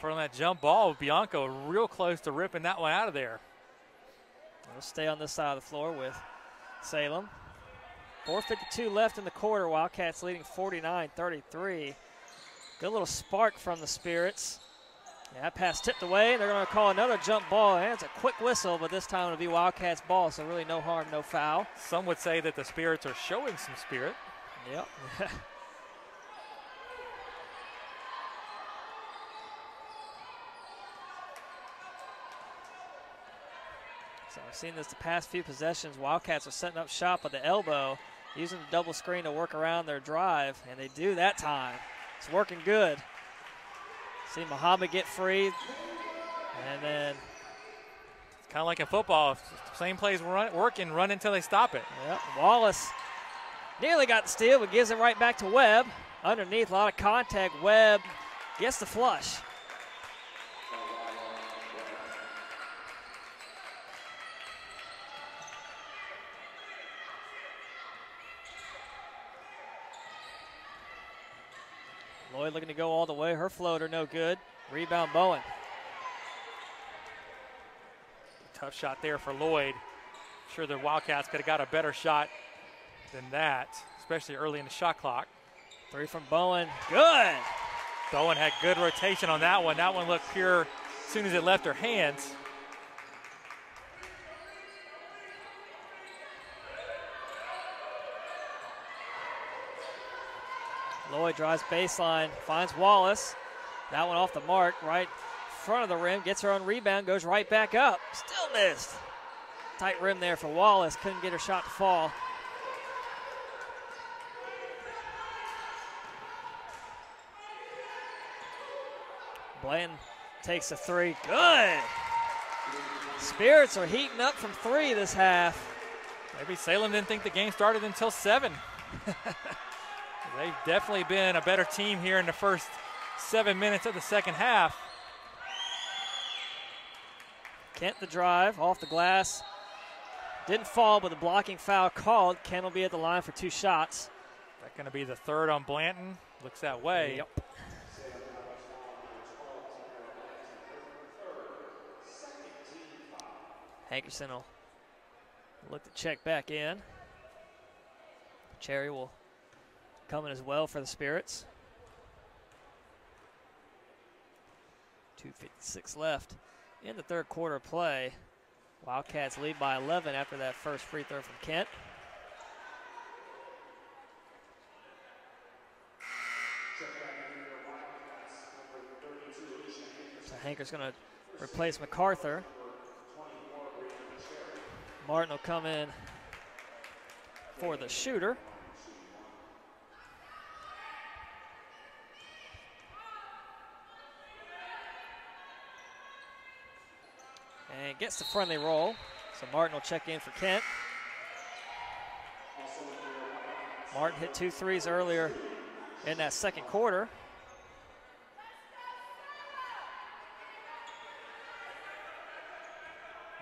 from that jump ball. Bianco real close to ripping that one out of there. We'll stay on this side of the floor with Salem. 4:52 left in the quarter. Wildcats leading 49-33. Good little spark from the Spirits. Yeah, that pass tipped away. They're going to call another jump ball. And it's a quick whistle, but this time it'll be Wildcats ball, so really no harm, no foul. Some would say that the Spirits are showing some spirit. Yep. So I've seen this the past few possessions. Wildcats are setting up shop at the elbow, using the double screen to work around their drive, and they do that time. It's working good. See Muhammad get free, and then It's kind of like in football. Same plays work and run until they stop it. Yep. Wallace nearly got the steal, but gives it right back to Webb. Underneath, a lot of contact. Webb gets the flush. Lloyd looking to go all the way. Her floater no good. Rebound Bowen. Tough shot there for Lloyd. I'm sure the Wildcats could have got a better shot than that, especially early in the shot clock. 3 from Bowen. Good. Bowen had good rotation on that one. That one looked pure as soon as it left her hands. Lloyd drives baseline, finds Wallace. That one off the mark, right in front of the rim. Gets her on rebound, goes right back up. Still missed. Tight rim there for Wallace. Couldn't get her shot to fall. Blanton takes a 3. Good. Spirits are heating up from 3 this half. Maybe Salem didn't think the game started until 7. They've definitely been a better team here in the first 7 minutes of the second half. Kent the drive off the glass. Didn't fall, but the blocking foul called. Kent will be at the line for 2 shots. That's going to be the 3rd on Blanton. Looks that way. Yep. Hankerson will look to check back in. Cherry will come in as well for the Spirits. 2:56 left in the third quarter of play. Wildcats lead by 11 after that first free throw from Kent. So Hanker's going to replace MacArthur. Martin will come in for the shooter. And gets the friendly roll. So Martin will check in for Kent. Martin hit 2 threes earlier in that second quarter.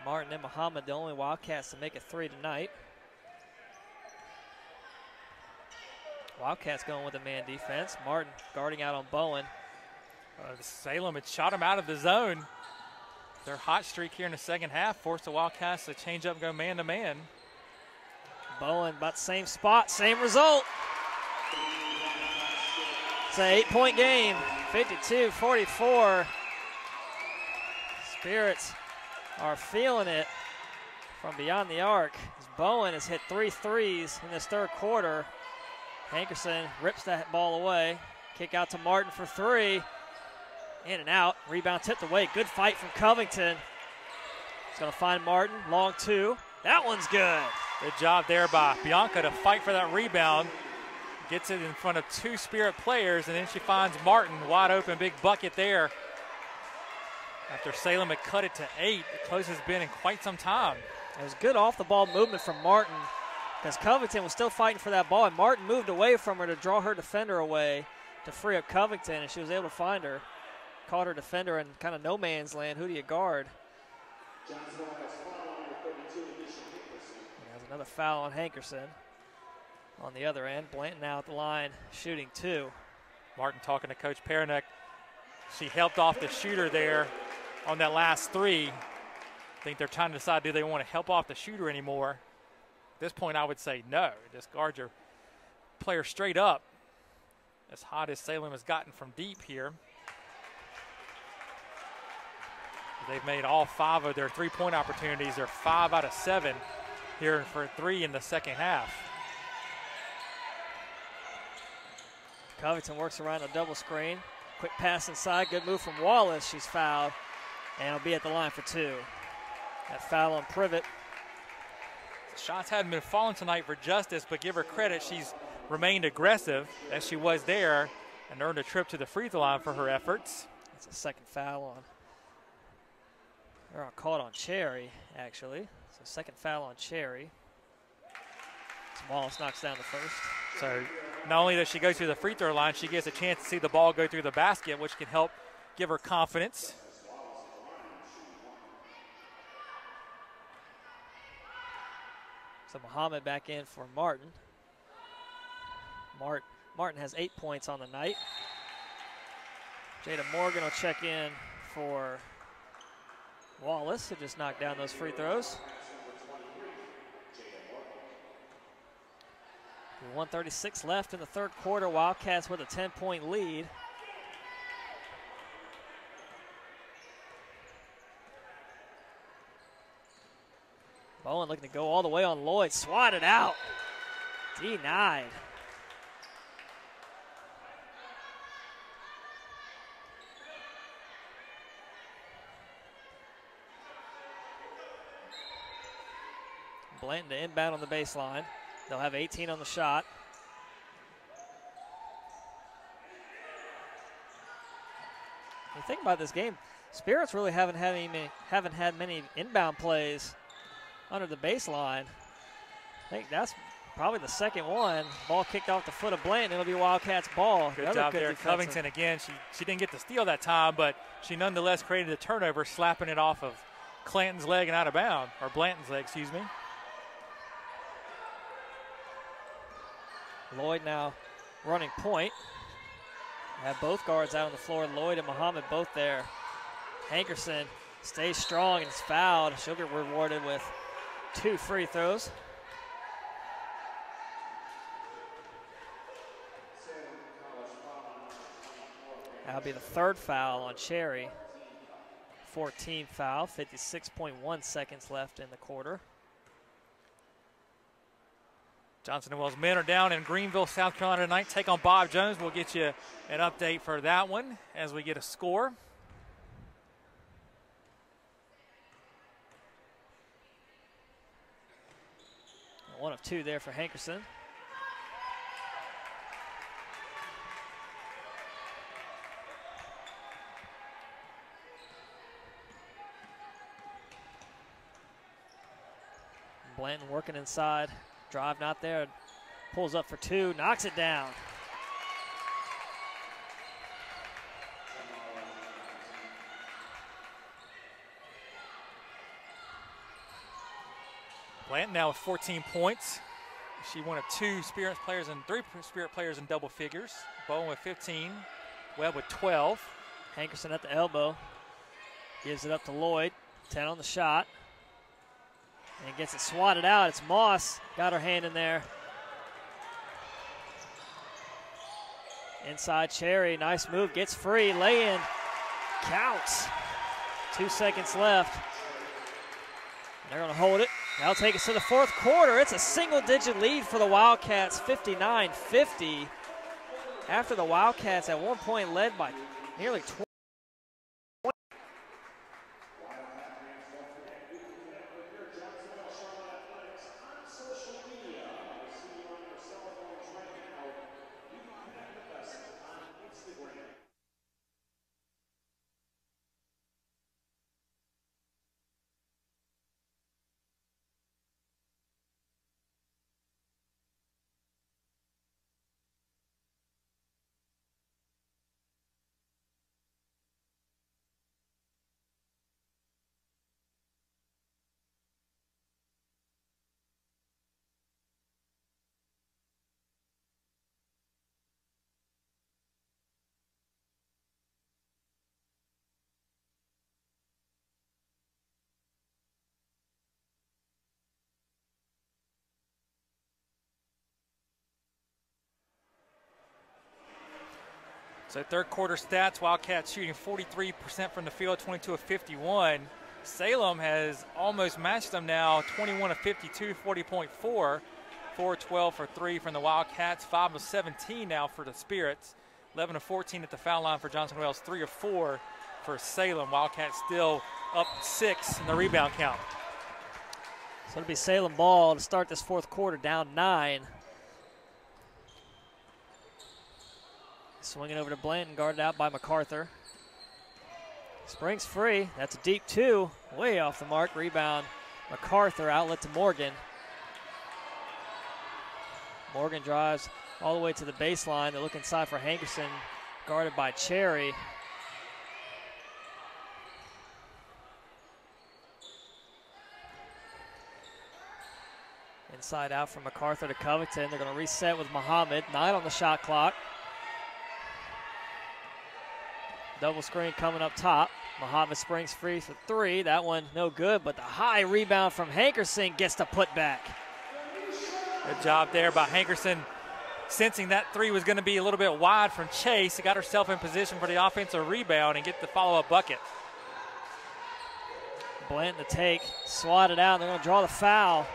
Martin and Muhammad, the only Wildcats to make a 3 tonight. Wildcats going with a man defense. Martin guarding out on Bowen. Salem had shot him out of the zone. Their hot streak here in the second half forced the Wildcats to change up and go man-to-man. Bowen about the same spot, same result. It's an 8-point game, 52-44. Spirits are feeling it from beyond the arc. As Bowen has hit 3 threes in this third quarter. Hankerson rips that ball away. Kick out to Martin for 3. In and out. Rebound tipped away. Good fight from Covington. He's going to find Martin. Long 2. That one's good. Good job there by Bianca to fight for that rebound. Gets it in front of 2 Spirit players, and then she finds Martin wide open. Big bucket there. After Salem had cut it to 8, the closest it's been in quite some time. It was good off-the-ball movement from Martin because Covington was still fighting for that ball, and Martin moved away from her to draw her defender away to free up Covington, and she was able to find her. Caught her defender in kind of no man's land. Who do you guard? And there's another foul on Hankerson. On the other end, Blanton now at the line, shooting 2. Martin talking to Coach Pernick. She helped off the shooter there on that last 3. I think they're trying to decide, do they want to help off the shooter anymore? At this point, I would say no. Just guard your player straight up. As hot as Salem has gotten from deep here. They've made all 5 of their 3-point opportunities. They're 5 out of 7 here for 3 in the second half. Covington works around a double screen. Quick pass inside. Good move from Wallace. She's fouled. And will be at the line for 2. That foul on Privet. The shots hadn't been falling tonight for Justice, but give her credit. She's remained aggressive as she was there and earned a trip to the free throw line for her efforts. That's a second foul on Or called on Cherry, actually. So second foul on Cherry. Wallace knocks down the first. So not only does she go through the free throw line, she gets a chance to see the ball go through the basket, which can help give her confidence. So Muhammad back in for Martin. Martin has 8 points on the night. Jada Morgan will check in for Wallace, who just knocked down those free throws. 1:36 left in the third quarter. Wildcats with a 10-point lead. Bowen looking to go all the way on Lloyd. Swatted out. Denied. Blanton to inbound on the baseline. They'll have 18 on the shot. When you think about this game, Spirits really haven't had many inbound plays under the baseline. I think that's probably the second one. Ball kicked off the foot of Blanton. It'll be Wildcats' ball. Good job there. Covington again. She didn't get the steal that time, but she nonetheless created a turnover, slapping it off of Clanton's leg and out of bounds, or Blanton's leg, excuse me. Lloyd now running point. Have both guards out on the floor. Lloyd and Muhammad both there. Hankerson stays strong and is fouled. She'll get rewarded with 2 free throws. That'll be the third foul on Cherry. 14 foul, 56.1 seconds left in the quarter. Johnson & Wales men are down in Greenville, South Carolina tonight. Take on Bob Jones. We'll get you an update for that one as we get a score. One of 2 there for Hankerson. Blanton working inside. Drive not there. Pulls up for 2. Knocks it down. Blanton now with 14 points. She one of 2 Spirit players and 3 Spirit players in double figures. Bowen with 15. Webb with 12. Hankerson at the elbow. Gives it up to Lloyd. 10 on the shot. And gets it swatted out. It's Moss. Got her hand in there. Inside Cherry. Nice move. Gets free. Lay in. Counts. 2 seconds left. They're going to hold it. That'll take us to the fourth quarter. It's a single-digit lead for the Wildcats, 59-50. After the Wildcats at one point led by nearly 20. So third quarter stats, Wildcats shooting 43% from the field, 22 of 51. Salem has almost matched them now, 21 of 52, 40.4. 4-12 for 3 from the Wildcats, 5 of 17 now for the Spirits. 11 of 14 at the foul line for Johnson Wales, 3 of 4 for Salem. Wildcats still up 6 in the rebound count. So it'll be Salem ball to start this fourth quarter, down 9. Swinging over to Blanton, guarded out by MacArthur. Springs free. That's a deep two. Way off the mark. Rebound. MacArthur, outlet to Morgan. Morgan drives all the way to the baseline. They look inside for Hankerson, guarded by Cherry. Inside out from MacArthur to Covington. They're going to reset with Muhammad. 9 on the shot clock. Double screen coming up top. Muhammad springs free for 3. That one no good, but the high rebound from Hankerson gets the putback. Good job there by Hankerson, sensing that 3 was going to be a little bit wide from Chase. He got herself in position for the offensive rebound and get the follow-up bucket. Blanton to take, swatted out. They're going to draw the foul.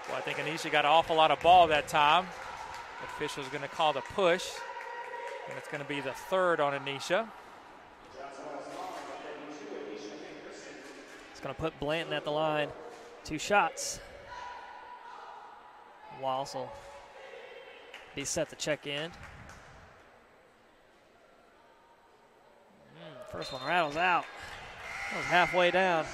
Well, I think Anisha got an awful lot of ball that time. The official's going to call the push, and it's going to be the 3rd on Anisha. It's going to put Blanton at the line. 2 shots. Walls will be set to check in. First one rattles out. That was halfway down.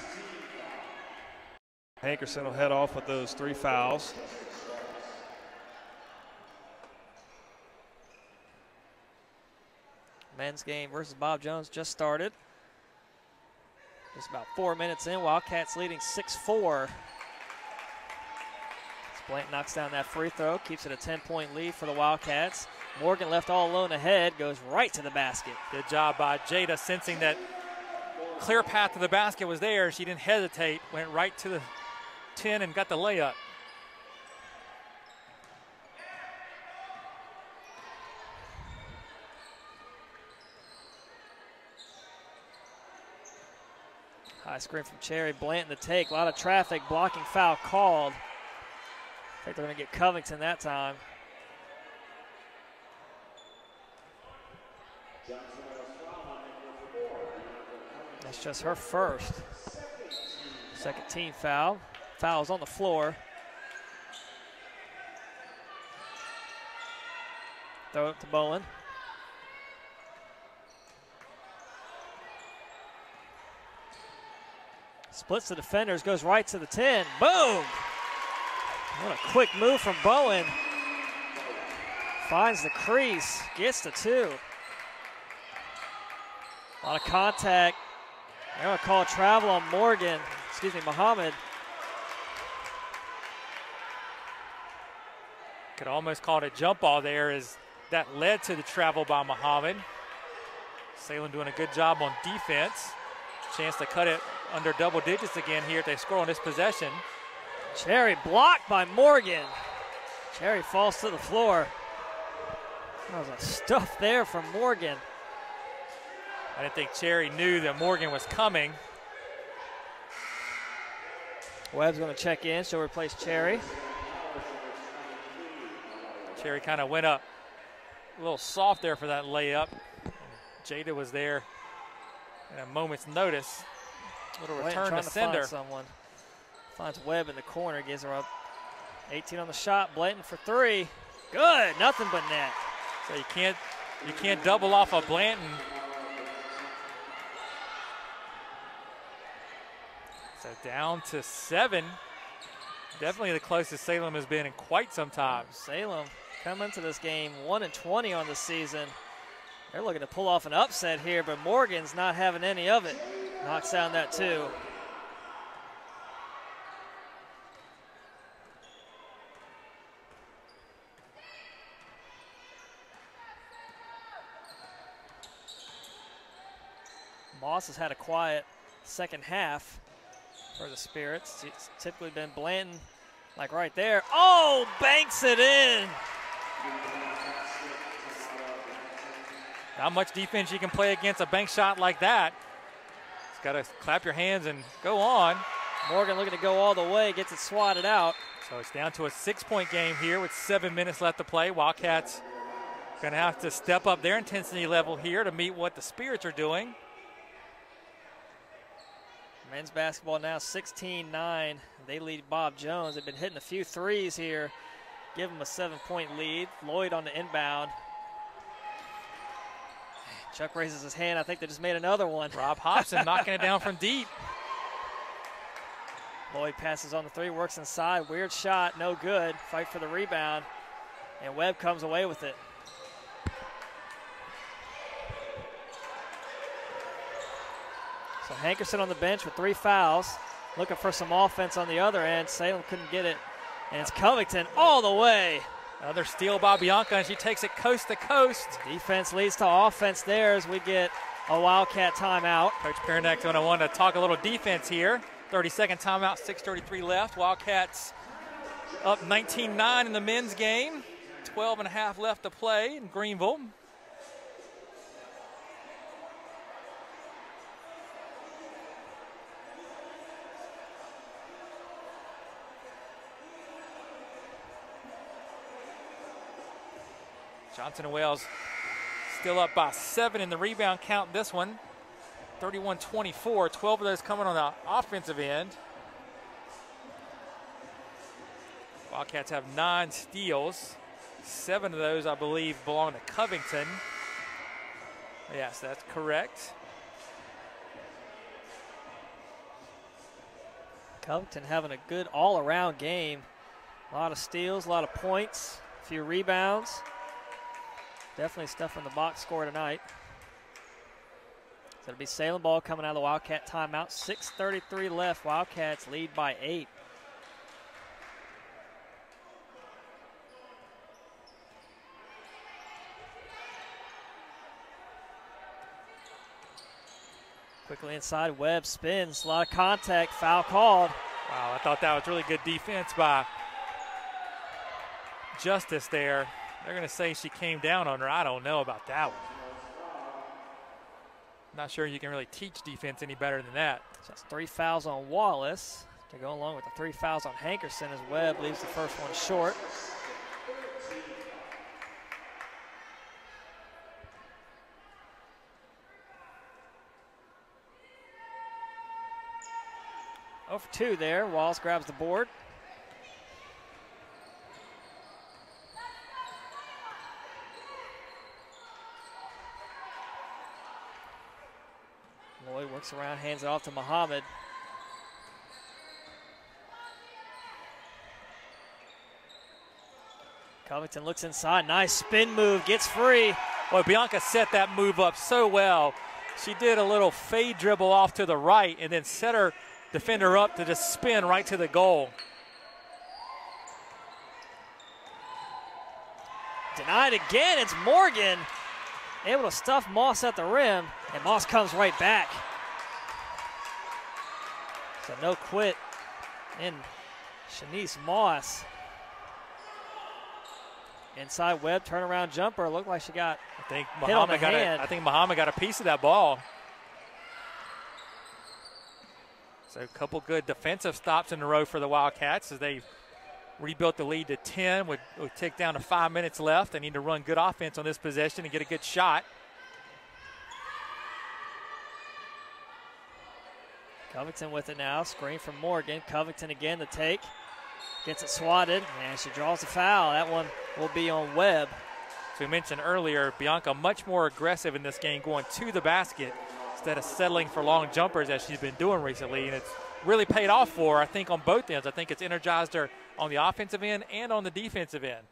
Hankerson will head off with those 3 fouls. Men's game versus Bob Jones just started. Just about 4 minutes in. Wildcats leading 6-4. Blanton knocks down that free throw, keeps it a 10-point lead for the Wildcats. Morgan left all alone ahead, goes right to the basket. Good job by Jada, sensing that clear path to the basket was there. She didn't hesitate, went right to the 10 and got the layup. High screen from Cherry. Blanton to take. A lot of traffic. Blocking foul called. I think they're going to get Covington that time. That's just her first. Second team foul. Foul's on the floor. Throw it to Bowen. Splits the defenders, goes right to the 10. Boom! What a quick move from Bowen. Finds the crease, gets the 2. A lot of contact. They're going to call travel on Muhammad. Could almost call it a jump ball there as that led to the travel by Muhammad. Salem doing a good job on defense. Chance to cut it under double digits again here if they score on this possession. Cherry blocked by Morgan. Cherry falls to the floor. That was a stuff there from Morgan. I didn't think Cherry knew that Morgan was coming. Webb's going to check in. She'll replace Cherry. Cherry kind of went up a little soft there for that layup. Jada was there at a moment's notice. Little return to sender. Someone finds Webb in the corner, gives her up 18 on the shot. Blanton for 3. Good, nothing but net. So you can't double off of Blanton. So down to 7. Definitely the closest Salem has been in quite some time. Salem come into this game 1-20 on the season. They're looking to pull off an upset here, but Morgan's not having any of it. Knocks down that 2. Moss has had a quiet second half for the Spirits. It's typically been Blanton, like right there. Oh, banks it in. Not much defense you can play against a bank shot like that. Just got to clap your hands and go on. Morgan looking to go all the way, gets it swatted out. So it's down to a 6-point game here with 7 minutes left to play. Wildcats going to have to step up their intensity level here to meet what the Spirits are doing. Men's basketball now 16-9. They lead Bob Jones. They've been hitting a few threes here. Give them a 7-point lead. Lloyd on the inbound. Chuck raises his hand. I think they just made another one. Rob Hobson knocking it down from deep. Lloyd passes on the three, works inside. Weird shot, no good. Fight for the rebound, and Webb comes away with it. So Hankerson on the bench with 3 fouls. Looking for some offense on the other end. Salem couldn't get it, and it's Covington all the way. Another steal by Bianca, and she takes it coast to coast. Defense leads to offense there as we get a Wildcat timeout. Coach Pernick going to want to talk a little defense here. 30-second timeout, 6:33 left. Wildcats up 19-9 in the men's game. 12.5 left to play in Greenville. Johnson and Wales still up by 7 in the rebound count this one. 31-24, 12 of those coming on the offensive end. Wildcats have 9 steals. 7 of those, I believe, belong to Covington. Yes, that's correct. Covington having a good all-around game. A lot of steals, a lot of points, a few rebounds. Definitely stuff in the box score tonight. So it'll be Salem ball coming out of the Wildcat timeout. 6:33 left. Wildcats lead by 8. Quickly inside, Webb spins. A lot of contact, foul called. Wow, I thought that was really good defense by Justice there. They're going to say she came down on her. I don't know about that one. Not sure you can really teach defense any better than that. So that's 3 fouls on Wallace to go along with the 3 fouls on Hankerson as Webb leaves the first one short. Over 2 there. Wallace grabs the board. Lloyd works around, hands it off to Muhammad. Covington looks inside. Nice spin move, gets free. Well, Bianca set that move up so well. She did a little fade dribble off to the right and then set her defender up to just spin right to the goal. Denied again, it's Morgan. Able to stuff Moss at the rim, and Moss comes right back. So no quit in Shanice Moss. Inside Webb, turnaround jumper. Looked like she got hit on the hand. I think Muhammad got a piece of that ball. So a couple good defensive stops in a row for the Wildcats as they rebuilt the lead to 10 with tick down to 5 minutes left. They need to run good offense on this possession and get a good shot. Covington with it now. Screen from Morgan. Covington again to take. Gets it swatted, and she draws the foul. That one will be on Webb. So we mentioned earlier, Bianca much more aggressive in this game, going to the basket instead of settling for long jumpers as she's been doing recently. And it's really paid off for her, I think, on both ends. I think it's energized her on the offensive end and on the defensive end.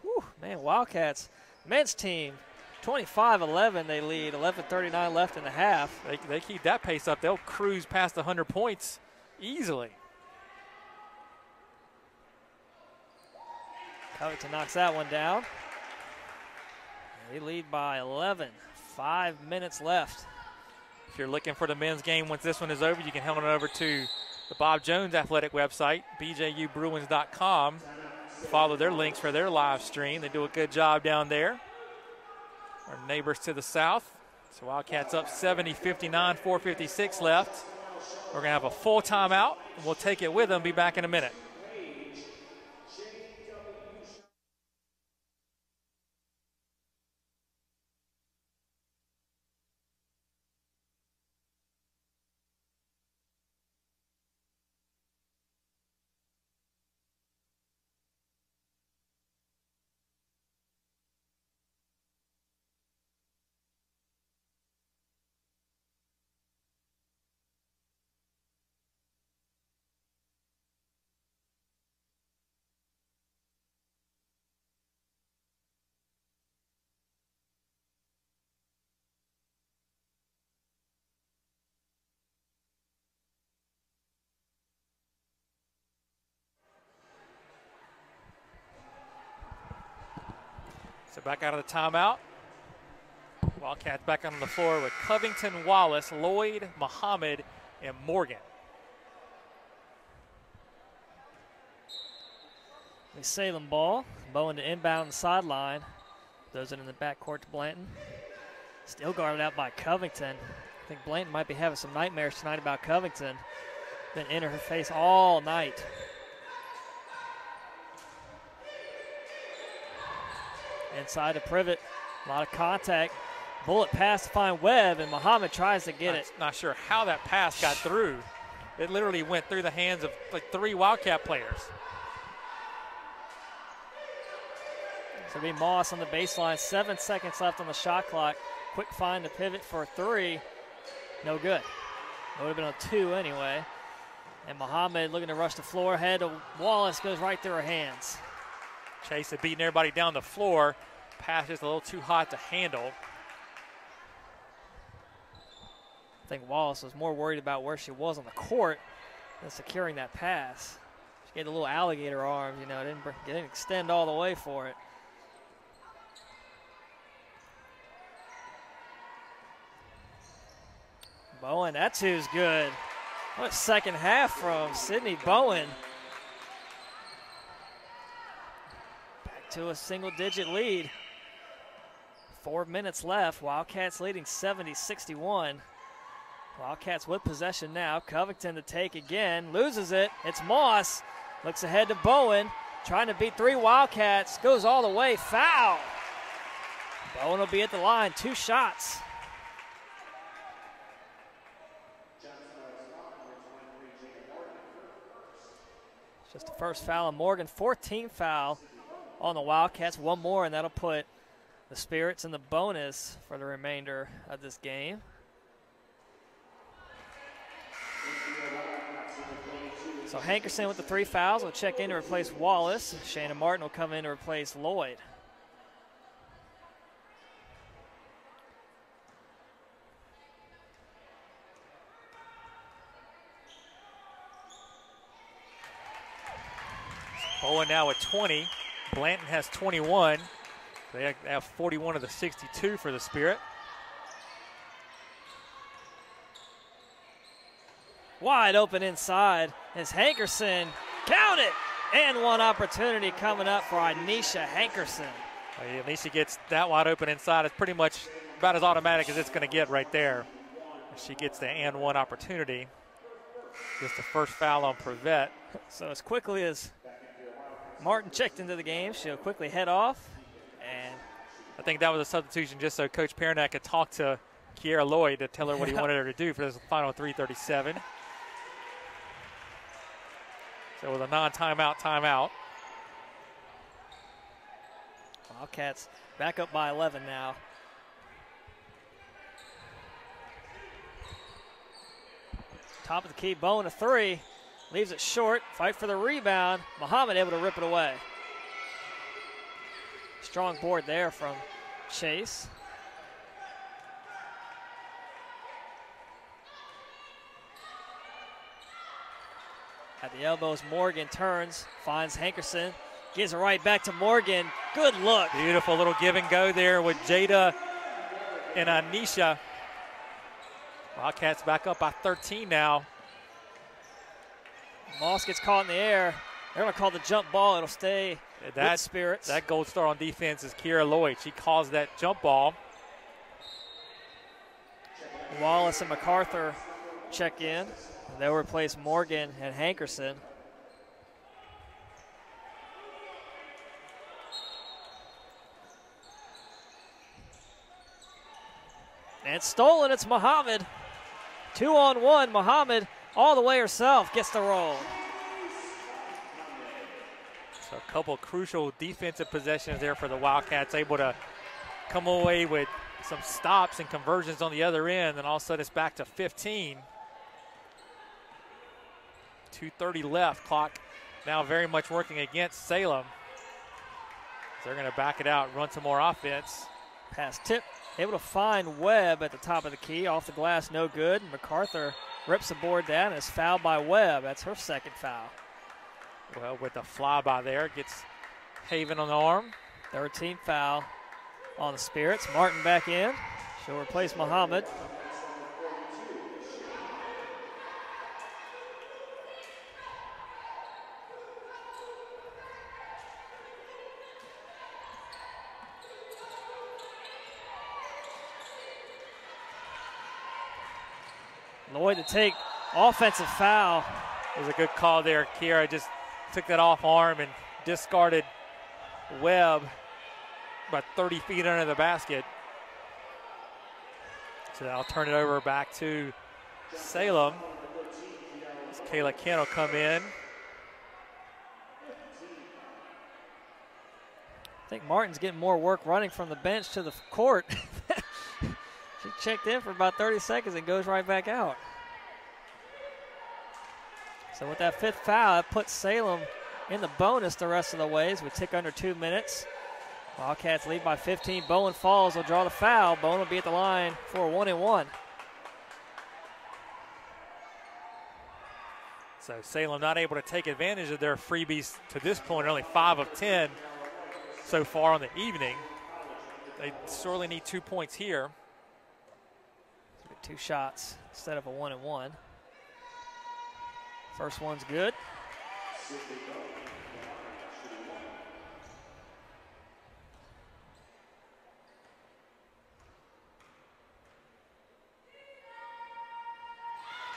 Whew, man, Wildcats, men's team, 25-11 they lead, 11:39 left in the half. They keep that pace up, they'll cruise past 100 points easily. Covington knocks that one down. They lead by 11, 5 minutes left. If you're looking for the men's game once this one is over, you can head on over to the Bob Jones Athletic website, bjubruins.com. Follow their links for their live stream. They do a good job down there. Our neighbors to the south. So Wildcats up 70-59, 4:56 left. We're going to have a full timeout, and we'll take it with them. Be back in a minute. So back out of the timeout. Wildcats back on the floor with Covington, Wallace, Lloyd, Muhammad, and Morgan. The Salem ball. Bowen to inbound on the sideline. Throws it in the backcourt to Blanton. Still guarded out by Covington. I think Blanton might be having some nightmares tonight about Covington. Been in her face all night. Inside to Privet. A lot of contact. Bullet pass to find Webb, and Muhammad tries to get it. Not sure how that pass got through. It literally went through the hands of like 3 Wildcat players. So it'll be Moss on the baseline. 7 seconds left on the shot clock. Quick find to pivot for 3. No good. It would have been a 2 anyway. And Muhammad looking to rush the floor. Head to Wallace, goes right through her hands. Chase had beaten everybody down the floor. Pass just a little too hot to handle. I think Wallace was more worried about where she was on the court than securing that pass. She gave the little alligator arms, you know, didn't extend all the way for it. Bowen, that two's good. What a second half from Sydney Bowen. Back to a single-digit lead. 4 minutes left. Wildcats leading 70-61. Wildcats with possession now. Covington to take again. Loses it. It's Moss. Looks ahead to Bowen. Trying to beat 3 Wildcats. Goes all the way. Foul. Bowen will be at the line. 2 shots. Just the first foul on Morgan. 14th foul on the Wildcats. 1 more, and that'll put the Spirits in the bonus for the remainder of this game. So Hankerson with the 3 fouls will check in to replace Wallace. Shannon Martin will come in to replace Lloyd. Bowen now at 20. Blanton has 21. They have 41 of the 62 for the Spirit. Wide open inside is Hankerson. Count it! And 1 opportunity coming up for Anisha Hankerson. Anisha gets that wide open inside. It's pretty much about as automatic as it's going to get right there. She gets the and 1 opportunity. Just the first foul on Privet. So as quickly as Martin checked into the game, she'll quickly head off. And I think that was a substitution just so Coach Pernak could talk to Kiera Lloyd to tell her what he wanted her to do for this final 3:37. So with a non-timeout, timeout. Wildcats back up by 11 now. Top of the key, Bowen a 3. Leaves it short, fight for the rebound. Muhammad able to rip it away. Strong board there from Chase. At the elbows, Morgan turns, finds Hankerson, gives it right back to Morgan. Good look. Beautiful little give and go there with Jada and Anisha. Wildcats back up by 13 now. Moss gets caught in the air. They're going to call the jump ball. It'll stay with Spirits. That gold star on defense is Kiera Lloyd. She calls that jump ball. Wallace and MacArthur check in. They'll replace Morgan and Hankerson. And stolen, it's Muhammad. 2-on-1, Muhammad all the way herself gets the roll. So a couple crucial defensive possessions there for the Wildcats, able to come away with some stops and conversions on the other end, and all of a sudden it's back to 15. 2:30 left, clock now very much working against Salem. So they're going to back it out, run some more offense. Pass tip, able to find Webb at the top of the key, off the glass, no good. MacArthur rips the board down and is fouled by Webb. That's her second foul. Well, with the flyby there, gets Haven on the arm. 13th foul on the Spirits. Martin back in. She'll replace Muhammad. Lloyd to take offensive foul. It was a good call there. Kiera just took that off arm and discarded Webb about 30 feet under the basket. So I'll turn it over back to Salem. As Kayla Kent will come in. I think Martin's getting more work running from the bench to the court. She checked in for about 30 seconds and goes right back out. So with that 5th foul, it puts Salem in the bonus the rest of the way as we tick under 2 minutes. Wildcats lead by 15. Bowen falls. Will draw the foul. Bowen will be at the line for a 1-and-1. So Salem not able to take advantage of their freebies to this point. Only 5 of 10 so far on the evening. They sorely need 2 points here. 2 shots instead of a 1-and-1. First one's good.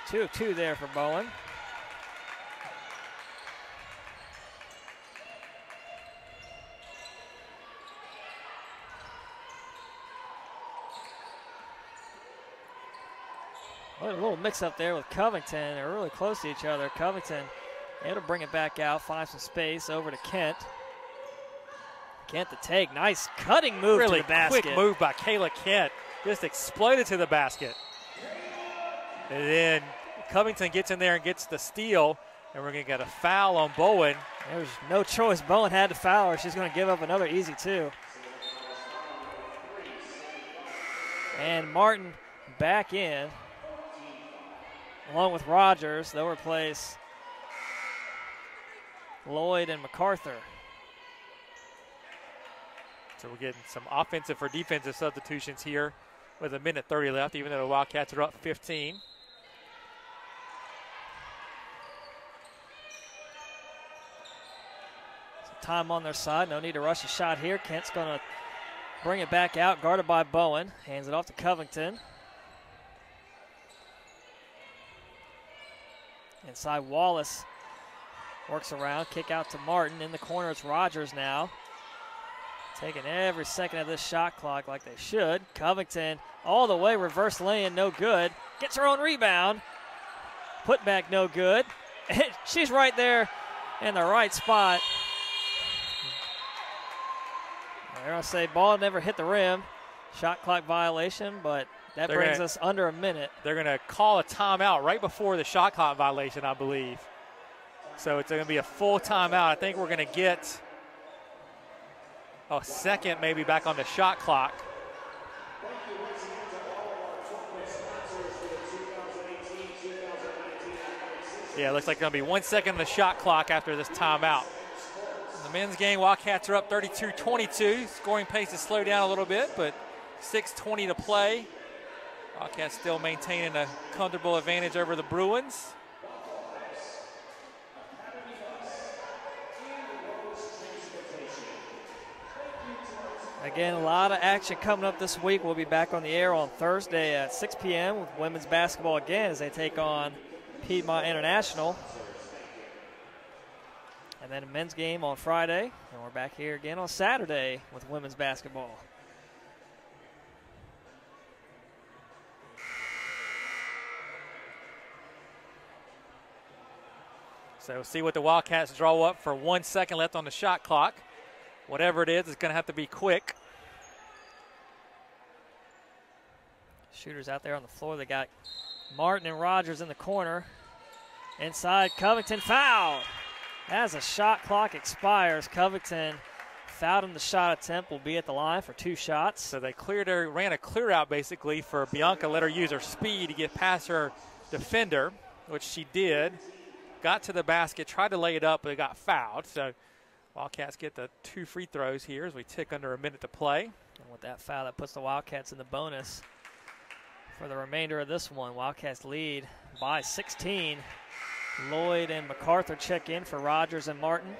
Two of 2 there for Bowen. A little mix-up there with Covington. They're really close to each other. Covington able to bring it back out, find some space over to Kent. Kent to take. Nice cutting move really to the basket. Quick move by Kayla Kent. Just exploded to the basket. And then Covington gets in there and gets the steal. And we're going to get a foul on Bowen. There's no choice. Bowen had to foul her. She's going to give up another easy 2. And Martin back in. Along with Rogers, they'll replace Lloyd and MacArthur. So we're getting some offensive for defensive substitutions here with 1:30 left, even though the Wildcats are up 15. Some time on their side. No need to rush a shot here. Kent's going to bring it back out, guarded by Bowen. Hands it off to Covington. Inside, Wallace works around, kick out to Martin. In the corner, it's Rogers now. Taking every second of this shot clock like they should. Covington all the way, reverse lane, no good. Gets her own rebound. Put back, no good. And she's right there in the right spot. They're going to say ball never hit the rim. Shot clock violation, but that brings us under a minute. They're going to call a timeout right before the shot clock violation, I believe. So it's going to be a full timeout. I think we're going to get a second maybe back on the shot clock. Yeah, it looks like it's going to be 1 second on the shot clock after this timeout. In the men's game, Wildcats are up 32-22. Scoring pace has slowed down a little bit, but 6:20 to play. Wildcats still maintaining a comfortable advantage over the Bruins. Again, a lot of action coming up this week. We'll be back on the air on Thursday at 6 p.m. with women's basketball again as they take on Piedmont International. And then a men's game on Friday. And we're back here again on Saturday with women's basketball. So we'll see what the Wildcats draw up for 1 second left on the shot clock. Whatever it is, it's going to have to be quick. Shooters out there on the floor. They got Martin and Rogers in the corner. Inside, Covington foul. As the shot clock expires, Covington fouled him. The shot attempt will be at the line for 2 shots. So they ran a clear out basically for Bianca, let her use her speed to get past her defender, which she did. Got to the basket, tried to lay it up, but it got fouled. So Wildcats get the 2 free throws here as we tick under a minute to play. And with that foul, that puts the Wildcats in the bonus for the remainder of this one. Wildcats lead by 16. Lloyd and MacArthur check in for Rogers and Martin.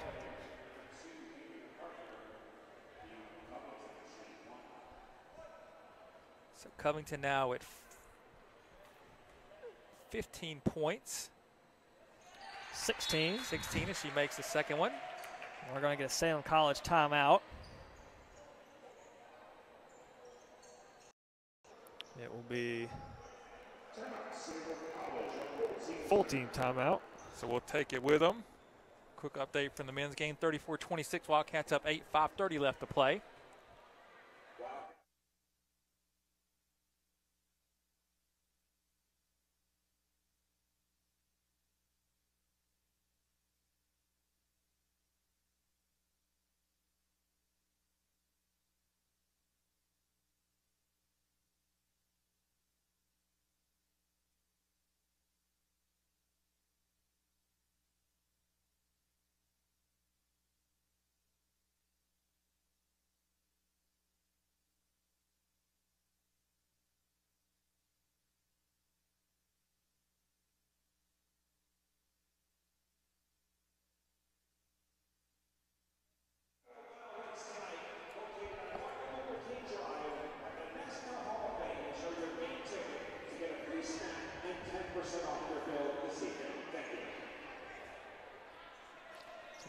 So Covington now at 15 points. 16 as she makes the second one. We're going to get a Salem College timeout. It will be full team timeout. So we'll take it with them. Quick update from the men's game, 34-26. Wildcats up 8, 5:30 left to play.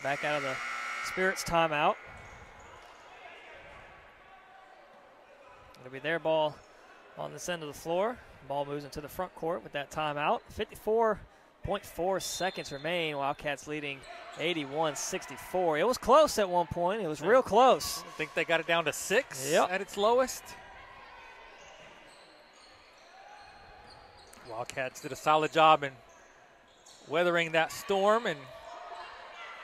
Back out of the Spirits timeout. It'll be their ball on this end of the floor. Ball moves into the front court with that timeout. 54.4 seconds remain. Wildcats leading 81-64. It was close at one point. It was real close. I think they got it down to 6 Yep. at its lowest. Wildcats did a solid job in weathering that storm and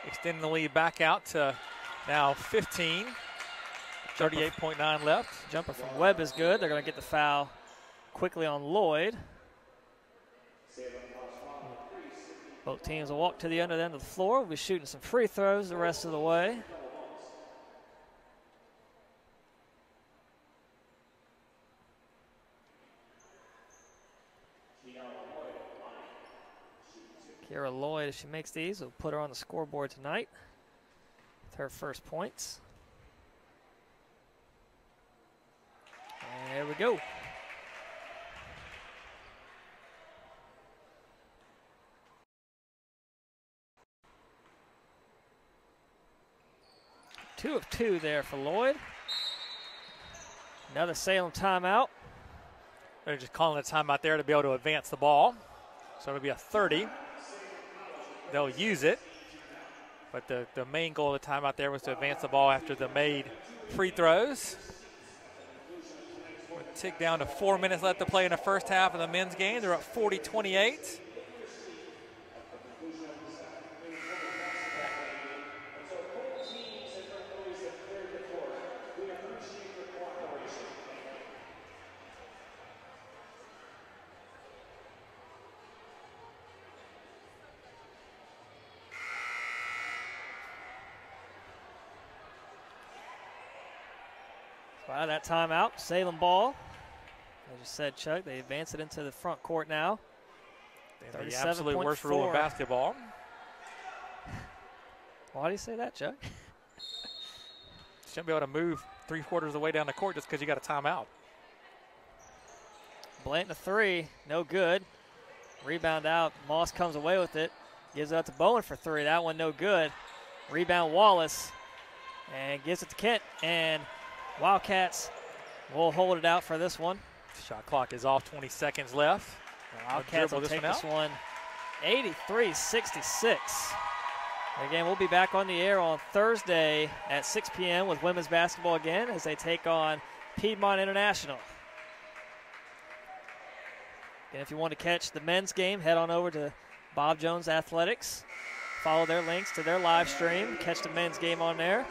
extending the lead back out to now 15. 38.9 left. Jumper from Webb is good. They're going to get the foul quickly on Lloyd. Both teams will walk to the under end of the floor. We'll be shooting some free throws the rest of the way. Kira Lloyd, if she makes these, will put her on the scoreboard tonight with her first points. And there we go. Two of two there for Lloyd. Another Salem timeout. They're just calling a timeout there to be able to advance the ball. So it'll be a 30. They'll use it. But the main goal of the timeout there was to advance the ball after the made free throws. We'll tick down to 4 minutes left to play in the first half of the men's game. They're up 40-28. By that timeout, Salem ball. As you said, Chuck, they advance it into the front court now. The absolute worst rule of basketball. Why do you say that, Chuck? Shouldn't be able to move 3/4 of the way down the court just because you got a timeout. Blanton a three, no good. Rebound out, Moss comes away with it. Gives it out to Bowen for three, that one no good. Rebound Wallace, and gives it to Kent, and Wildcats will hold it out for this one. Shot clock is off, 20 seconds left. Wildcats will take this one 83-66. Again, we'll be back on the air on Thursday at 6 p.m. with women's basketball again as they take on Piedmont International. And if you want to catch the men's game, head on over to Bob Jones Athletics. Follow their links to their live stream. Catch the men's game on there.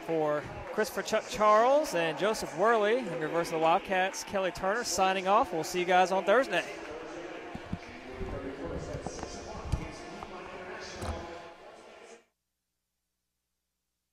For Christopher Chuck Charles and Joseph Worley, and your Versa Wildcats, Kelly Turner signing off. We'll see you guys on Thursday.